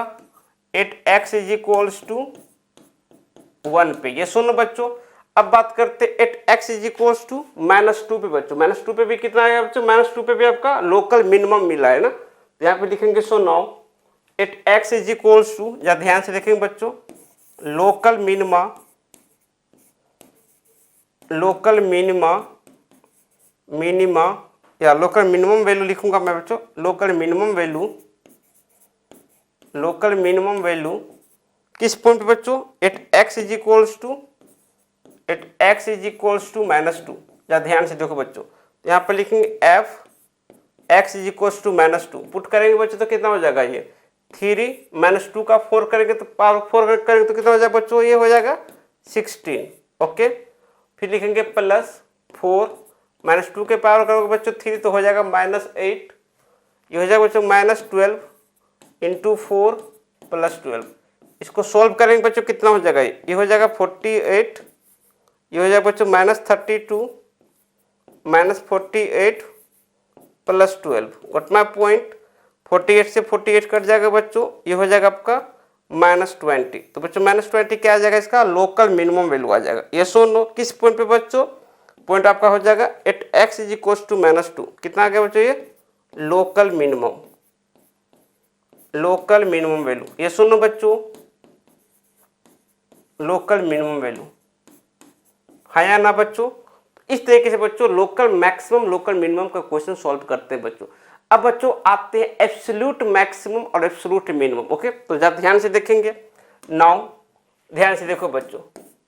8x इज इक्वल्स टू 1 पे। ये सुनो बच्चों, अब बात करते 8x इज इक्वल्स टू -2 पे बच्चों। -2 पे भी कितना आया बच्चों, -2 पे भी आपका लोकल मिनिमम मिला है ना। तो यहाँ पे लिखेंगे so now 8x is equals to, या ध्यान से देखेंगे बच्चों, local minima, local minima, minima या लोकल मिनिमम वैल्यू लिखूंगा मैं बच्चों, local minimum value, local minimum value किस पॉइंट पे बच्चों, 8x is equals to, 8x is equals to -2। या ध्यान से देखो बच्चों, तो यहाँ पर लिखेंगे f(x is equals to -2), put करेंगे बच्चों तो कितना हो जाएगा, ये 3 -2 का 4 करेंगे तो पावर 4 करेंगे तो कितना हो जाएगा बच्चों, ये हो जाएगा 16। ओके, फिर लिखेंगे +4 -2 के पावर करोगे बच्चों 3 तो हो जाएगा -8, ये हो जाएगा बच्चों -12 × 4 + 12। इसको सोल्व करेंगे बच्चों कितना हो जाएगा, ये हो जाएगा 48, ये हो जाएगा बच्चों -32 -48 + 12। व्हाट माय पॉइंट, 48 से 48 कट जाएगा बच्चों, ये हो जाएगा आपका -20। तो बच्चों -20 क्या आ जाएगा, इसका लोकल मिनिमम वैल्यू आ जाएगा। ये सो नो किस पॉइंट पे बच्चों, पॉइंट आपका हो जाएगा 8x इज इक्वल्स टू -2। कितना आ गया बच्चों, ये local minimum, local minimum value. ये सुनो बच्चों, लोकल मिनिमम वैल्यू है या ना बच्चों। इस तरीके से बच्चों लोकल मैक्सिमम, लोकल मिनिमम का क्वेश्चन सॉल्व करते हैं बच्चों। अब बच्चों आते हैं एब्सोल्यूट मैक्सिमम और एब्सोल्यूट मिनिमम। ओके, तो जब ध्यान से देखेंगे, नाउ ध्यान से देखो बच्चों,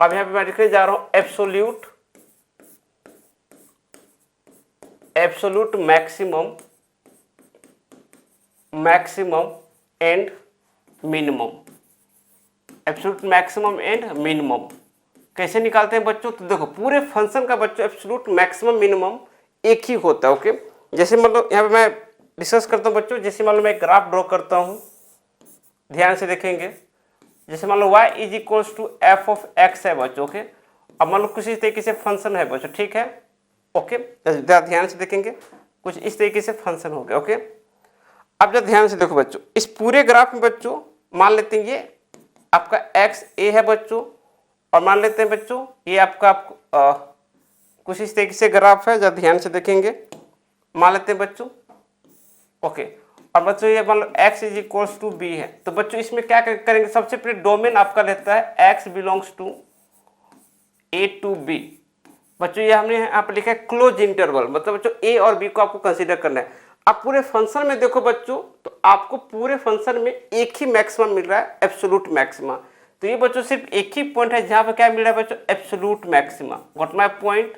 अब यहाँ पे मैं लिखने जा रहा हूँ absolute, absolute maximum, maximum and minimum, absolute maximum and minimum कैसे निकालते हैं बच्चों। तो देखो पूरे फंक्शन का बच्चों एब्सोल्यूट मैक्सिमम मिनिमम एक ही होता है। ओके, जैसे मतलब यहाँ पे मैं डिस्कस करता हूँ बच्चों, जैसे मान लो मैं एक ग्राफ ड्रॉ करता हूँ, ध्यान से देखेंगे, जैसे मान लो y is equals to f(x) है बच्चों। ओके, अब मान लो किसी तरीके से फंक्शन है बच्चों, ठीक है। ओके, ध्यान से देखेंगे, कुछ इस तरीके से फंक्शन हो गया। ओके, अब जब ध्यान से देखो बच्चों, इस पूरे ग्राफ में बच्चों मान लेते हैं ये आपका एक्स ए है बच्चों, और मान लेते हैं बच्चों ये आपका कुछ इस तरीके से ग्राफ है, जब ध्यान से देखेंगे मान लेते हैं बच्चों। ओके, और बच्चों ये मान लो x is equals to b है, तो बच्चों इसमें क्या करेंगे, सबसे पहले डोमेन आपका रहता है x belongs to A to B. बच्चों ये हमने यहाँ पर लिखा है क्लोज इंटरवल, मतलब बच्चों ए और बी को आपको कंसीडर करना है। अब पूरे फंक्शन में देखो बच्चों, तो आपको पूरे फंक्शन में एक ही मैक्सिमम मिल रहा है, एब्सोल्यूट मैक्सिमा। तो ये बच्चों सिर्फ एक ही पॉइंट है जहाँ पर क्या मिल रहा है बच्चों, absolute maxima. What my point,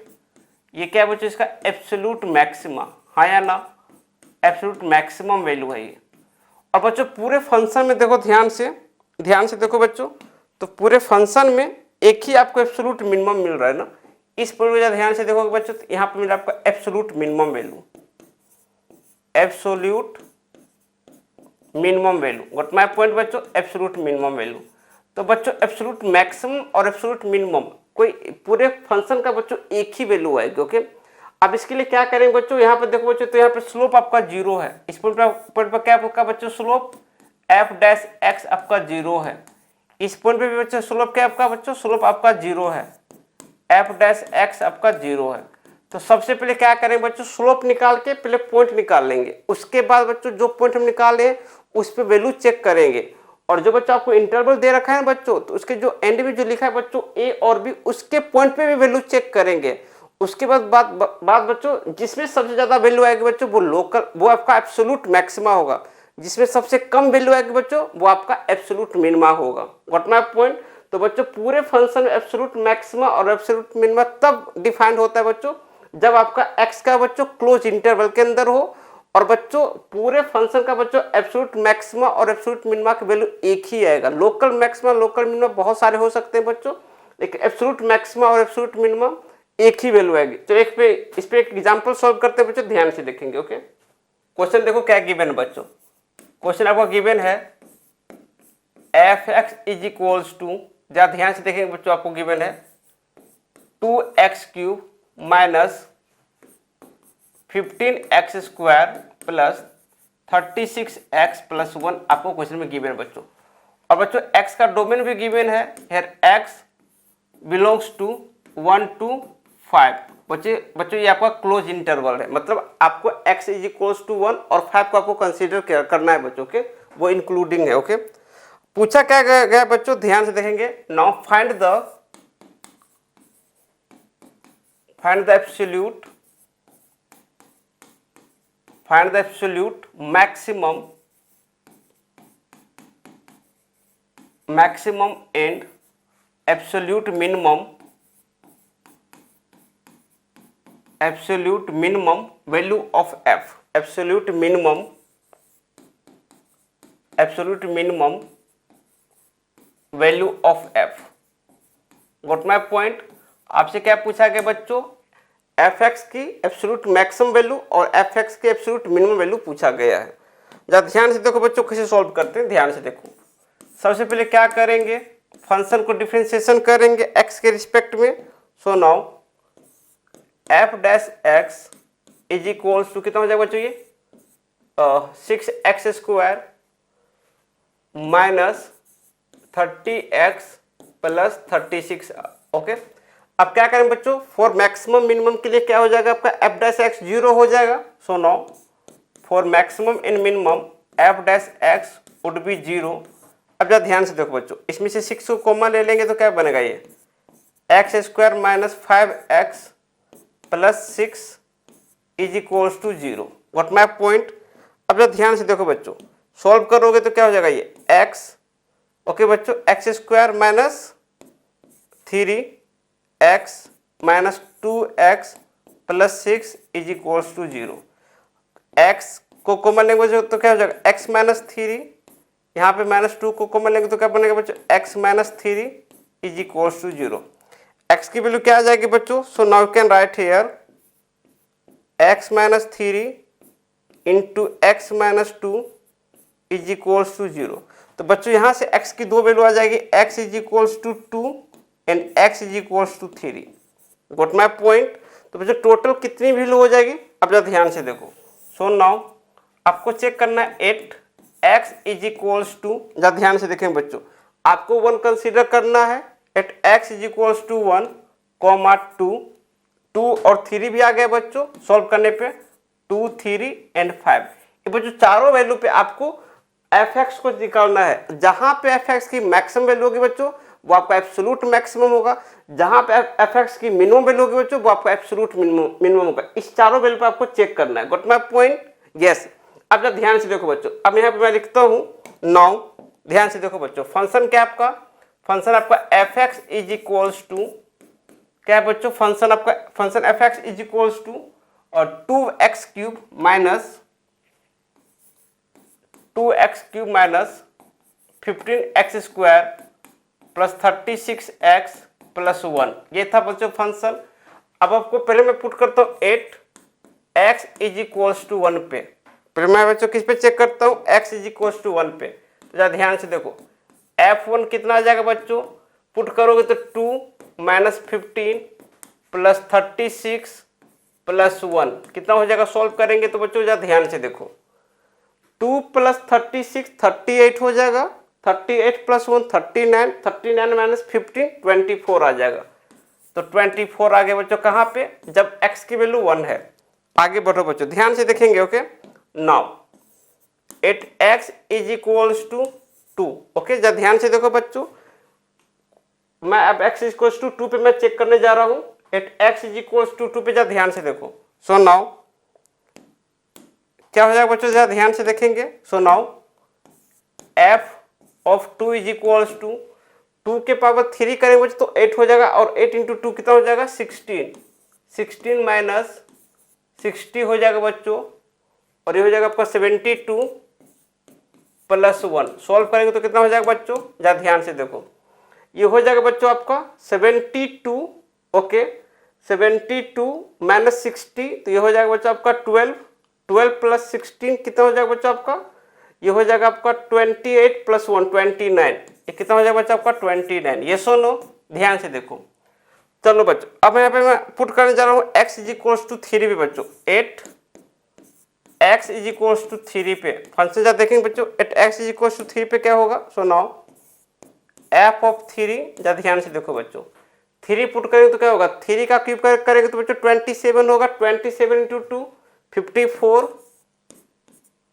ये क्या है बच्चों, इसका एब्सोल्यूट मैक्सिमा, हाँ या ना, एब्सोल्यूट मैक्सिमम वैल्यू है ये। और बच्चों पूरे फंक्शन में देखो ध्यान से देखो बच्चों, तो पूरे फंक्शन में एक ही आपको एब्सोल्यूट मिनिमम मिल रहा है ना। इस पॉइंट में ध्यान से देखोगे बच्चों, तो यहाँ पर मिल रहा है आपका absolute minimum value, absolute minimum value. What my point बच्चों, एब्सोल्यूट मिनिमम वैल्यू। तो बच्चों एब्सोल्यूट मैक्सिमम और एब्सोल्यूट मिनिमम कोई पूरे फंक्शन का बच्चों एक ही वैल्यू आएगी। ओके, अब इसके लिए क्या करेंगे बच्चों, यहाँ पर देखो बच्चों, तो यहाँ पर स्लोप आपका जीरो है। इस पॉइंट पर क्या आपका बच्चों स्लोप एफ डैश एक्स आपका जीरो है। इस पॉइंट पे भी बच्चों स्लोप क्या आपका बच्चों, स्लोप आपका जीरो है, एफ डैश एक्स आपका जीरो है। तो सबसे पहले क्या करेंगे बच्चों, स्लोप निकाल के पहले पॉइंट निकाल लेंगे, उसके बाद बच्चों जो पॉइंट हम निकाले हैं उस पर वैल्यू चेक करेंगे। और जो बच्चों आपको इंटरवल दे रखा है ना बच्चों, तो उसके जो एंड में जो लिखा है बच्चों ए और बी, उसके पॉइंट पे भी वैल्यू चेक करेंगे। उसके बाद बात बच्चों जिसमें सबसे ज्यादा वैल्यू आएगी बच्चों वो आपका एब्सोल्यूट मैक्सिमा होगा, जिसमें सबसे कम वैल्यू आएगी बच्चों वो आपका एब्सोल्यूट मिनिमा होगा। व्हाट माय पॉइंट, तो बच्चों पूरे फंक्शन में एब्सोल्यूट मैक्सिमा और एब्सोल्यूट मिनिमा तब डिफाइंड होता है बच्चों जब आपका एक्स का बच्चों क्लोज इंटरवल के अंदर हो, और बच्चों पूरे फंक्शन का बच्चों एब्सोल्यूट मैक्सिमा और एब्सोल्यूट मिनिमा का वैल्यू एक ही आएगा। लोकल मैक्सिमा लोकल मिनिमा बहुत सारे हो सकते हैं बच्चों, लेकिन एब्सोल्यूट मैक्सिमा और एब्सोल्यूट मिनिमा एक ही वैल्यू आएगी। तो इस पे एक एग्जांपल सॉल्व करते हैं बच्चों, ध्यान से देखेंगे। ओके, क्वेश्चन देखो क्या गिवन है बच्चों, क्वेश्चन आपका गिवन है f x is equals to, जरा ध्यान से देखेंगे बच्चों, आपको गिवन है 2x³ minus 15x² plus 36x plus 1 आपको क्वेश्चन में गिवन है बच्चों। और बच्चों x का डोमेन भी गिवन है, here x belongs to 1 to 5। बच्चों ये आपका क्लोज इंटरवल है, मतलब आपको x इज इक्वल्स टू 1 और 5 को आपको कंसीडर करना है बच्चों के, वो इंक्लूडिंग है। ओके, पूछा क्या गया बच्चों, ध्यान से देखेंगे। Now find the absolute maximum and absolute minimum value of f, absolute minimum value of f। What my point, आपसे क्या पूछा गया बच्चों, एफ एक्स की एब्सोल्यूट मैक्सिमम वैल्यू और एफ एक्स की एब्सोल्यूट मिनिमम वैल्यू पूछा गया है। जब ध्यान से देखो बच्चों कैसे सॉल्व करते हैं, ध्यान से देखो। सबसे पहले क्या करेंगे, फंक्शन को डिफरेंशिएशन करेंगे एक्स के रिस्पेक्ट में। So now f dash x is equals to कितना हो जाएगा बच्चों, ये 6x² minus 30x plus 36। Okay, अब क्या करें बच्चों, फॉर मैक्सिमम मिनिमम के लिए क्या हो जाएगा आपका एफ डैश एक्स 0 हो जाएगा। So now for maximum and minimum F dash x would be 0। अब जरा ध्यान से देखो बच्चों, इसमें से 6 को कॉमन ले लेंगे तो क्या बनेगा, ये x² minus 5x plus 6 is equals to 0। What my point, अब जरा ध्यान से देखो बच्चों, सॉल्व करोगे तो क्या हो जाएगा, ये x। ओके बच्चों, x² minus 3x minus 2x plus 6 is equals to 0। x को कॉमन लेंगे तो क्या हो जाएगा, x माइनस 3, यहाँ पे माइनस 2 को कॉमन लेंगे तो क्या बनेगा बच्चों, x minus 3 is equals to 0। x की वैल्यू क्या आ जाएगी बच्चों, so now you can write here x minus 3 into x minus 2 is equals to 0। तो बच्चों यहाँ से x की दो वैल्यू आ जाएगी, x is equals to 2 and x is equals to 3। Got my point. तो बच्चों टोटल कितनी वैल्यू हो जाएगी, अब जरा ध्यान से देखो। सो नाउ आपको चेक करना है 8x इज इक्वल्स टू, जरा ध्यान से देखें बच्चों, आपको 1 कंसीडर करना है। At x is equals to 1 comma 2 और 3 भी आ गया बच्चों सॉल्व करने पे, 2 3 एंड 5। ये बच्चों चारों वैल्यू पे आपको fx को निकालना है। जहां पे fx की मैक्सिमम वैल्यू होगी बच्चों वो आपका एब्सोल्यूट मैक्सिमम होगा, जहां पे fx की मिनिमम वैल्यू होगी बच्चों वो आपका एब्सोल्यूट मिनिमम होगा। इस चारों वैल्यू पे आपको चेक करना है। Got my point? यस। अब जब ध्यान से देखो बच्चों, अब यहाँ पे मैं लिखता हूँ नाउ, ध्यान से देखो बच्चों, फंक्शन क्या आपका, फंक्शन आपका fx इज इक्वल्स टू क्या है बच्चों, फंक्शन आपका function fx is equals to और 2x cube minus 15x square plus 36x plus 1, ये था बच्चों फंक्शन। अब आपको पहले मैं पुट करता हूँ 8x इज इक्वल्स टू 1 पे, फिर मैं बच्चों किस पे चेक करता हूँ, x इज इक्वल्स टू 1 पे। तो जरा ध्यान से देखो f1 कितना आ जाएगा बच्चों, पुट करोगे तो 2 माइनस 15 प्लस 36 प्लस 1 कितना हो जाएगा, सॉल्व करेंगे तो बच्चों जरा ध्यान से देखो 2 प्लस 36 38 हो जाएगा, 38 प्लस 1 39, 39 माइनस 15 24 आ जाएगा। तो 24 आ गया बच्चों कहाँ पे, जब x की वैल्यू 1 है। आगे बढ़ो बच्चों, ध्यान से देखेंगे। Okay now 8x is equals to 2। Okay जरा ध्यान से देखो बच्चों, मैं अब x इक्वल्स टू 2 पे मैं चेक करने जा रहा हूँ। 8x इज इक्वल्स टू 2 पे जरा ध्यान से देखो। सो नाउ क्या हो जाएगा बच्चों, जरा ध्यान से देखेंगे। So now f of 2 is equals to 2 के पावर 3 करेंगे बच्चों तो 8 हो जाएगा, और 8 इंटू 2 कितना हो जाएगा 16 माइनस 60 हो जाएगा बच्चों, और ये हो जाएगा आपका 72 प्लस 1। सॉल्व करेंगे तो कितना हो जाएगा बच्चों, जरा ध्यान से देखो, ये हो जाएगा बच्चों आपका 72। ओके 72 माइनस 60 तो ये हो जाएगा बच्चों आपका 12 प्लस 16 कितना हो जाएगा बच्चों आपका, ये हो जाएगा आपका 28 प्लस 1 29, ये कितना हो जाएगा बच्चों आपका 29। ये सुनो ध्यान से देखो। चलो बच्चों अब यहाँ पे मैं पुट करने जा रहा हूँ x इज इक्वल्स टू 3 पे बच्चों, 8x इज इक्वल्स टू 3 पे फंक्शन जब देखेंगे बच्चों 8x इज इक्वल्स टू 3 पे क्या होगा। सो नाउ f ऑफ 3, जब ध्यान से देखो बच्चों 3 पुट करेंगे तो क्या होगा, 3 का क्यूब करेंगे तो बच्चों 27 होगा, 27 इंटू 2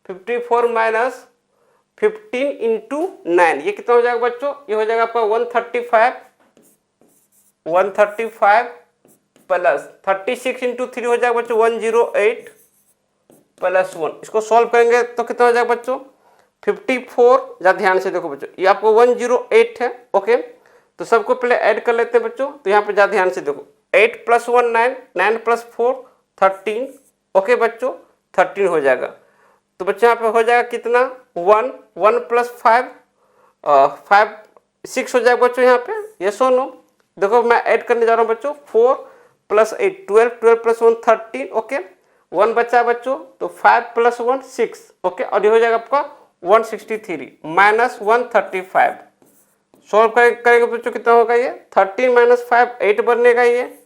54 माइनस 15 इंटू 9 ये कितना हो जाएगा बच्चों, ये हो जाएगा आपका 135 प्लस 36 इंटू 3 हो जाएगा बच्चों 108 प्लस 1। इसको सॉल्व करेंगे तो कितना हो जाएगा बच्चों 54। जरा ध्यान से देखो बच्चों ये आपको 108 है। ओके तो सबको पहले ऐड कर लेते हैं बच्चों, तो यहाँ पे जरा ध्यान से देखो 8 प्लस 1 9, 9 प्लस 4 13। ओके बच्चों 13 हो जाएगा, तो बच्चों यहाँ पे हो जाएगा कितना 1 प्लस 5 6 हो जाएगा बच्चों यहाँ पे। ये सुनो देखो मैं ऐड करने जा रहा हूँ बच्चों 4 प्लस 8 12 प्लस 1 13। ओके 1 बचा बच्चों तो 5 प्लस 1 6। ओके और ये हो जाएगा आपका 163 माइनस 135। सॉल्व करेंगे बच्चों कितना होगा, ये 13 माइनस 5 8 बनेगा ये,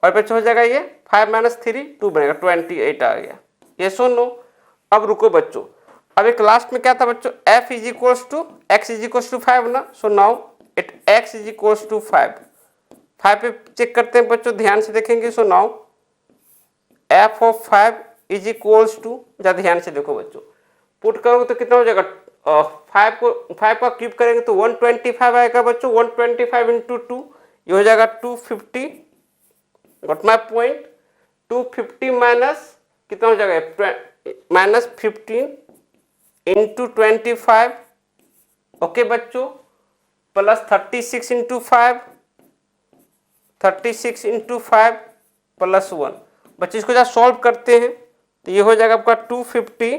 और बच्चों हो जाएगा ये 5 माइनस 3 2 बनेगा 28 आ गया। ये सुनो अब रुको बच्चों, अब एक लास्ट में क्या था बच्चों f is equals to x is equals to 5 ना। So now it x is equals to 5 पे चेक करते हैं बच्चों, ध्यान से देखेंगे। So now f of 5 is equals to, जरा ध्यान से देखो बच्चों पुट करोगे तो कितना हो जाएगा 5 का क्यूब करेंगे तो 125 आएगा बच्चों, 125 इंटू 2 ये हो जाएगा 250। गॉट माय पॉइंट, 250 माइनस कितना हो जाएगा माइनस 15 इंटू 25। ओके बच्चों प्लस 36 इंटू 5 प्लस 1। बच्चे इसको जब सॉल्व करते हैं तो ये हो जाएगा आपका 250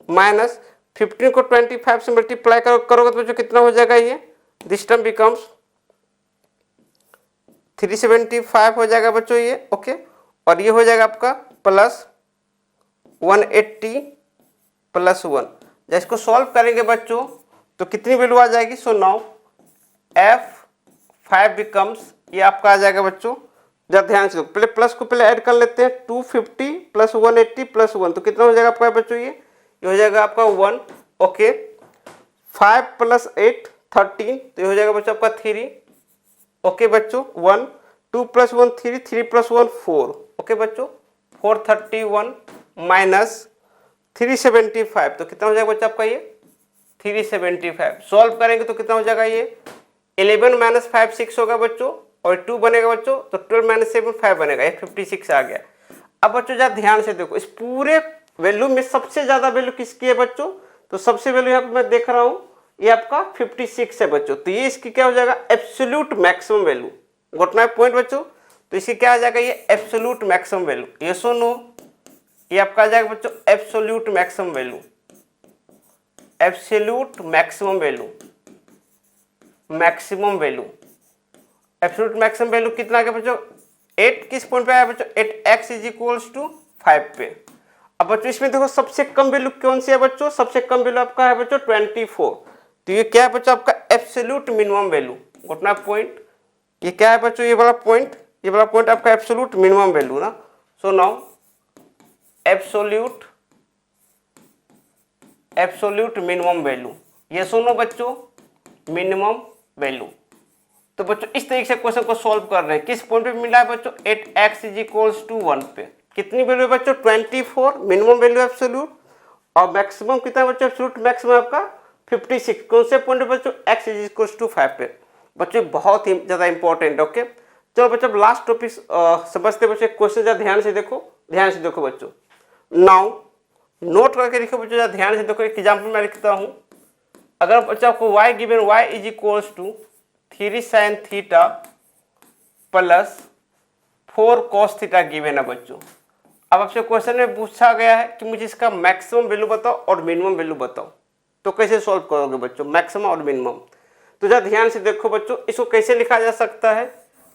माइनस 15 को 25 से मल्टीप्लाई करोगे तो बच्चों कितना हो जाएगा, ये दिस टर्म बिकम्स 375 हो जाएगा बच्चों ये। ओके और ये हो जाएगा आपका प्लस 180 प्लस 1। जब इसको सॉल्व करेंगे बच्चों तो कितनी वैल्यू आ जाएगी। सो नाउ f5 बिकम्स, ये आपका आ जाएगा बच्चों जरा ध्यान से पहले प्लस को पहले ऐड कर लेते हैं, 250 प्लस 180 प्लस 1, तो कितना हो जाएगा आपका बच्चों, ये हो जाएगा आपका 1। ओके, 5 प्लस 8 13, तो ये हो जाएगा बच्चों आपका 3। ओके बच्चों, 1, 2 प्लस 1 3, 3 प्लस 1 4। ओके बच्चों, 431 माइनस 375, तो कितना हो जाएगा बच्चों आपका ये 375। सॉल्व करेंगे तो कितना हो जाएगा ये 11 माइनस 5 6 होगा बच्चों, और 2 बनेगा बच्चों, तो 12 माइनस 7 5 बनेगा, ये 56 आ गया। अब बच्चों जरा ध्यान से देखो, इस पूरे वैल्यू में सबसे ज्यादा वैल्यू किसकी है बच्चों, तो सबसे वैल्यू यहाँ पे मैं देख रहा हूं ये आपका 56 है बच्चों, तो ये इसकी क्या हो जाएगा absolute maximum value. Got my point बच्चों, तो इसकी क्या आ जाएगा ये एब्सोल्यूट मैक्सिमम वैल्यू, ये सुनो ये आपका आ जाएगा बच्चों absolute maximum value, absolute maximum value, maximum value, absolute maximum value कितना आ गया बच्चों 8, किस पॉइंट पे आया बच्चों 8x इज इक्वल्स टू 5 पे। अब बच्चों इसमें देखो सबसे कम वैल्यू कौन सी है बच्चों, सबसे कम वैल्यू आपका है बच्चों 24, तो ये क्या है बच्चों आपका एब्सोल्यूट मिनिमम वैल्यू। उतना पॉइंट ये क्या है बच्चों, ये वाला पॉइंट, ये वाला पॉइंट आपका एब्सोल्यूट मिनिमम वैल्यू ना। So now absolute minimum value, ये सुनो बच्चों मिनिमम वैल्यू। तो बच्चों इस तरीके से क्वेश्चन को सॉल्व कर रहे हैं, किस पॉइंट पे मिला है बच्चों 8x इज इक्वल्स टू 1 पे। कितनी वैल्यू है बच्चों 24 मिनिमम वैल्यू एब्सोल्यूट, और मैक्सिमम कितना है बच्चों एब्सोल्यूट मैक्सिमम आपका 56, कौन से पॉइंट पे बच्चों x इज इक्वल्स टू 5 पे। बच्चों बहुत ही ज्यादा इंपॉर्टेंट। ओके चलो बच्चों लास्ट टॉपिक समझते बच्चों, क्वेश्चन जरा ध्यान से देखो, ध्यान से देखो बच्चों। नाउ नोट करके लिखो बच्चों, जरा ध्यान से देखो, एक एग्जाम्पल मैं लिखता हूं। अगर बच्चों आपको y given y is equals to 3 sin theta plus 4 cos theta given है बच्चों। अब आपसे क्वेश्चन में पूछा गया है कि मुझे इसका मैक्सिमम वैल्यू बताओ और मिनिमम वैल्यू बताओ, तो कैसे सॉल्व करोगे बच्चों मैक्सिमम और मिनिमम। तो जरा ध्यान से देखो बच्चों, इसको कैसे लिखा जा सकता है,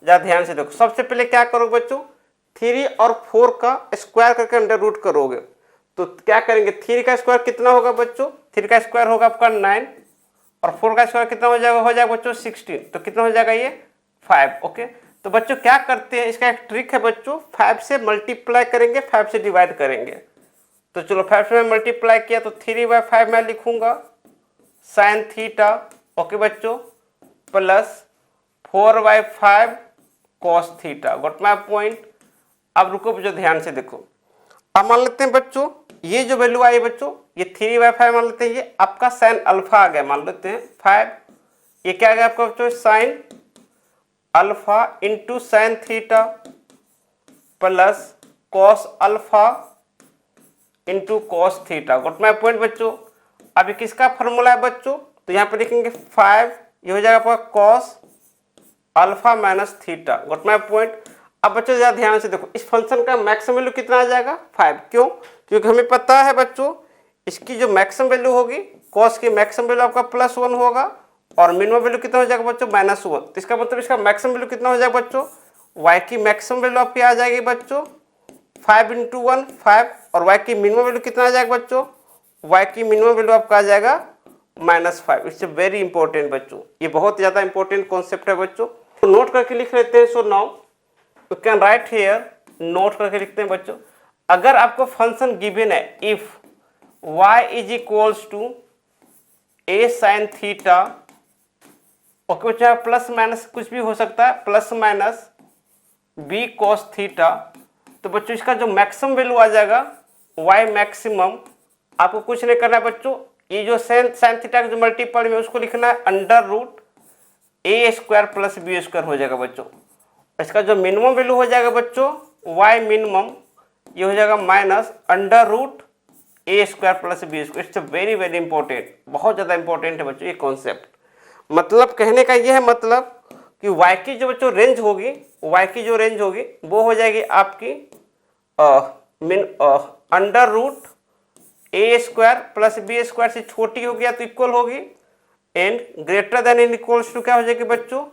जरा ध्यान से देखो। सबसे पहले क्या करोगे बच्चों 3 और 4 का स्क्वायर करके अंडर रूट करोगे, तो क्या करेंगे 3 का स्क्वायर कितना होगा बच्चों, 3 का स्क्वायर होगा आपका 9, और 4 का स्क्वायर कितना हो जाएगा बच्चों 16, तो कितना हो जाएगा ये 5। ओके तो बच्चों क्या करते हैं, इसका एक ट्रिक है बच्चों, 5 से मल्टीप्लाई करेंगे, 5 से डिवाइड करेंगे। तो चलो 5 से मल्टीप्लाई किया तो 3/5 मैं लिखूंगा साइन थीटा, ओके बच्चों, plus 4/5 cos theta. Got my point. अब रुको बच्चों ध्यान से देखो, अब मान लेते हैं बच्चों ये जो वैल्यू आई बच्चों ये 3/5 मान लेते हैं, ये आपका साइन अल्फा आ गया, मान लेते हैं 5, ये क्या आ गया आपका बच्चों sine alpha into sine theta plus cos alpha into cos theta. Got my point बच्चों। अब ये किसका फॉर्मूला है बच्चों, तो यहाँ पे लिखेंगे 5, ये हो जाएगा आपका cos alpha minus theta. Got my point. अब बच्चों जरा ध्यान से देखो, इस फंक्शन का मैक्सिमम वैल्यू कितना आ जाएगा 5, क्यों, क्योंकि हमें पता है बच्चों इसकी जो मैक्सिमम वैल्यू होगी कॉस की मैक्सिमम वैल्यू आपका +1 होगा, और मिनिमम वैल्यू कितना हो जाएगा बच्चों -1। तो इसका मतलब इसका मैक्सिमम वैल्यू कितना हो जाएगा बच्चों, y की मैक्सिमम वैल्यू आपकी आ जाएगी बच्चों 5 × 1 5, और y की मिनिमम वैल्यू कितना आ जाएगा बच्चों, y की मिनिमम वैल्यू आपका आ जाएगा -5। इट्स वेरी इंपॉर्टेंट बच्चों, ये बहुत ज़्यादा इंपॉर्टेंट कॉन्सेप्ट है बच्चों, तो नोट करके लिख लेते हैं। So now you can write here, note करके लिखते हैं बच्चों। अगर आपको फंक्शन गिवन है if y is equals to a sin theta, okay बच्चों प्लस माइनस कुछ भी हो सकता है, plus minus b cos theta, तो बच्चों इसका जो मैक्सिमम वैल्यू आ जाएगा y मैक्सिमम, आपको कुछ नहीं करना है बच्चों, ये जो साइन थीटा का जो मल्टीपल में उसको लिखना है √a² प्लस b² हो जाएगा बच्चों। इसका जो मिनिमम वैल्यू हो जाएगा बच्चों y मिनिमम, ये हो जाएगा -√a² plus b²। It's very very important, बहुत ज़्यादा इंपॉर्टेंट है बच्चों ये कॉन्सेप्ट। मतलब कहने का ये है मतलब कि y की जो बच्चों रेंज होगी, y की जो रेंज होगी वो हो जाएगी आपकी √a² प्लस b² से छोटी होगी या तो इक्वल होगी, and greater than and equals to क्या हो जाएगी बच्चों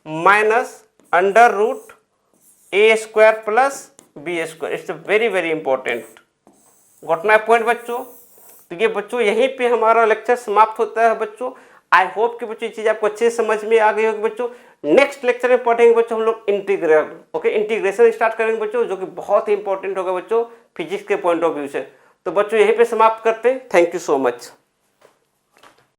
-√a² plus b²। It's very very important. Got my point बच्चों। तो ये बच्चों यहीं पे हमारा लेक्चर समाप्त होता है बच्चों। आई होप कि बच्चों ये चीज़ आपको अच्छे से समझ में आ गई होगी बच्चों। नेक्स्ट लेक्चर में पढ़ेंगे बच्चों हम लोग इंटीग्रल, ओके, इंटीग्रेशन स्टार्ट करेंगे बच्चों, जो कि बहुत ही इंपॉर्टेंट होगा बच्चों फिजिक्स के पॉइंट ऑफ व्यू से। तो बच्चों यहीं पे समाप्त करते हैं। Thank you so much.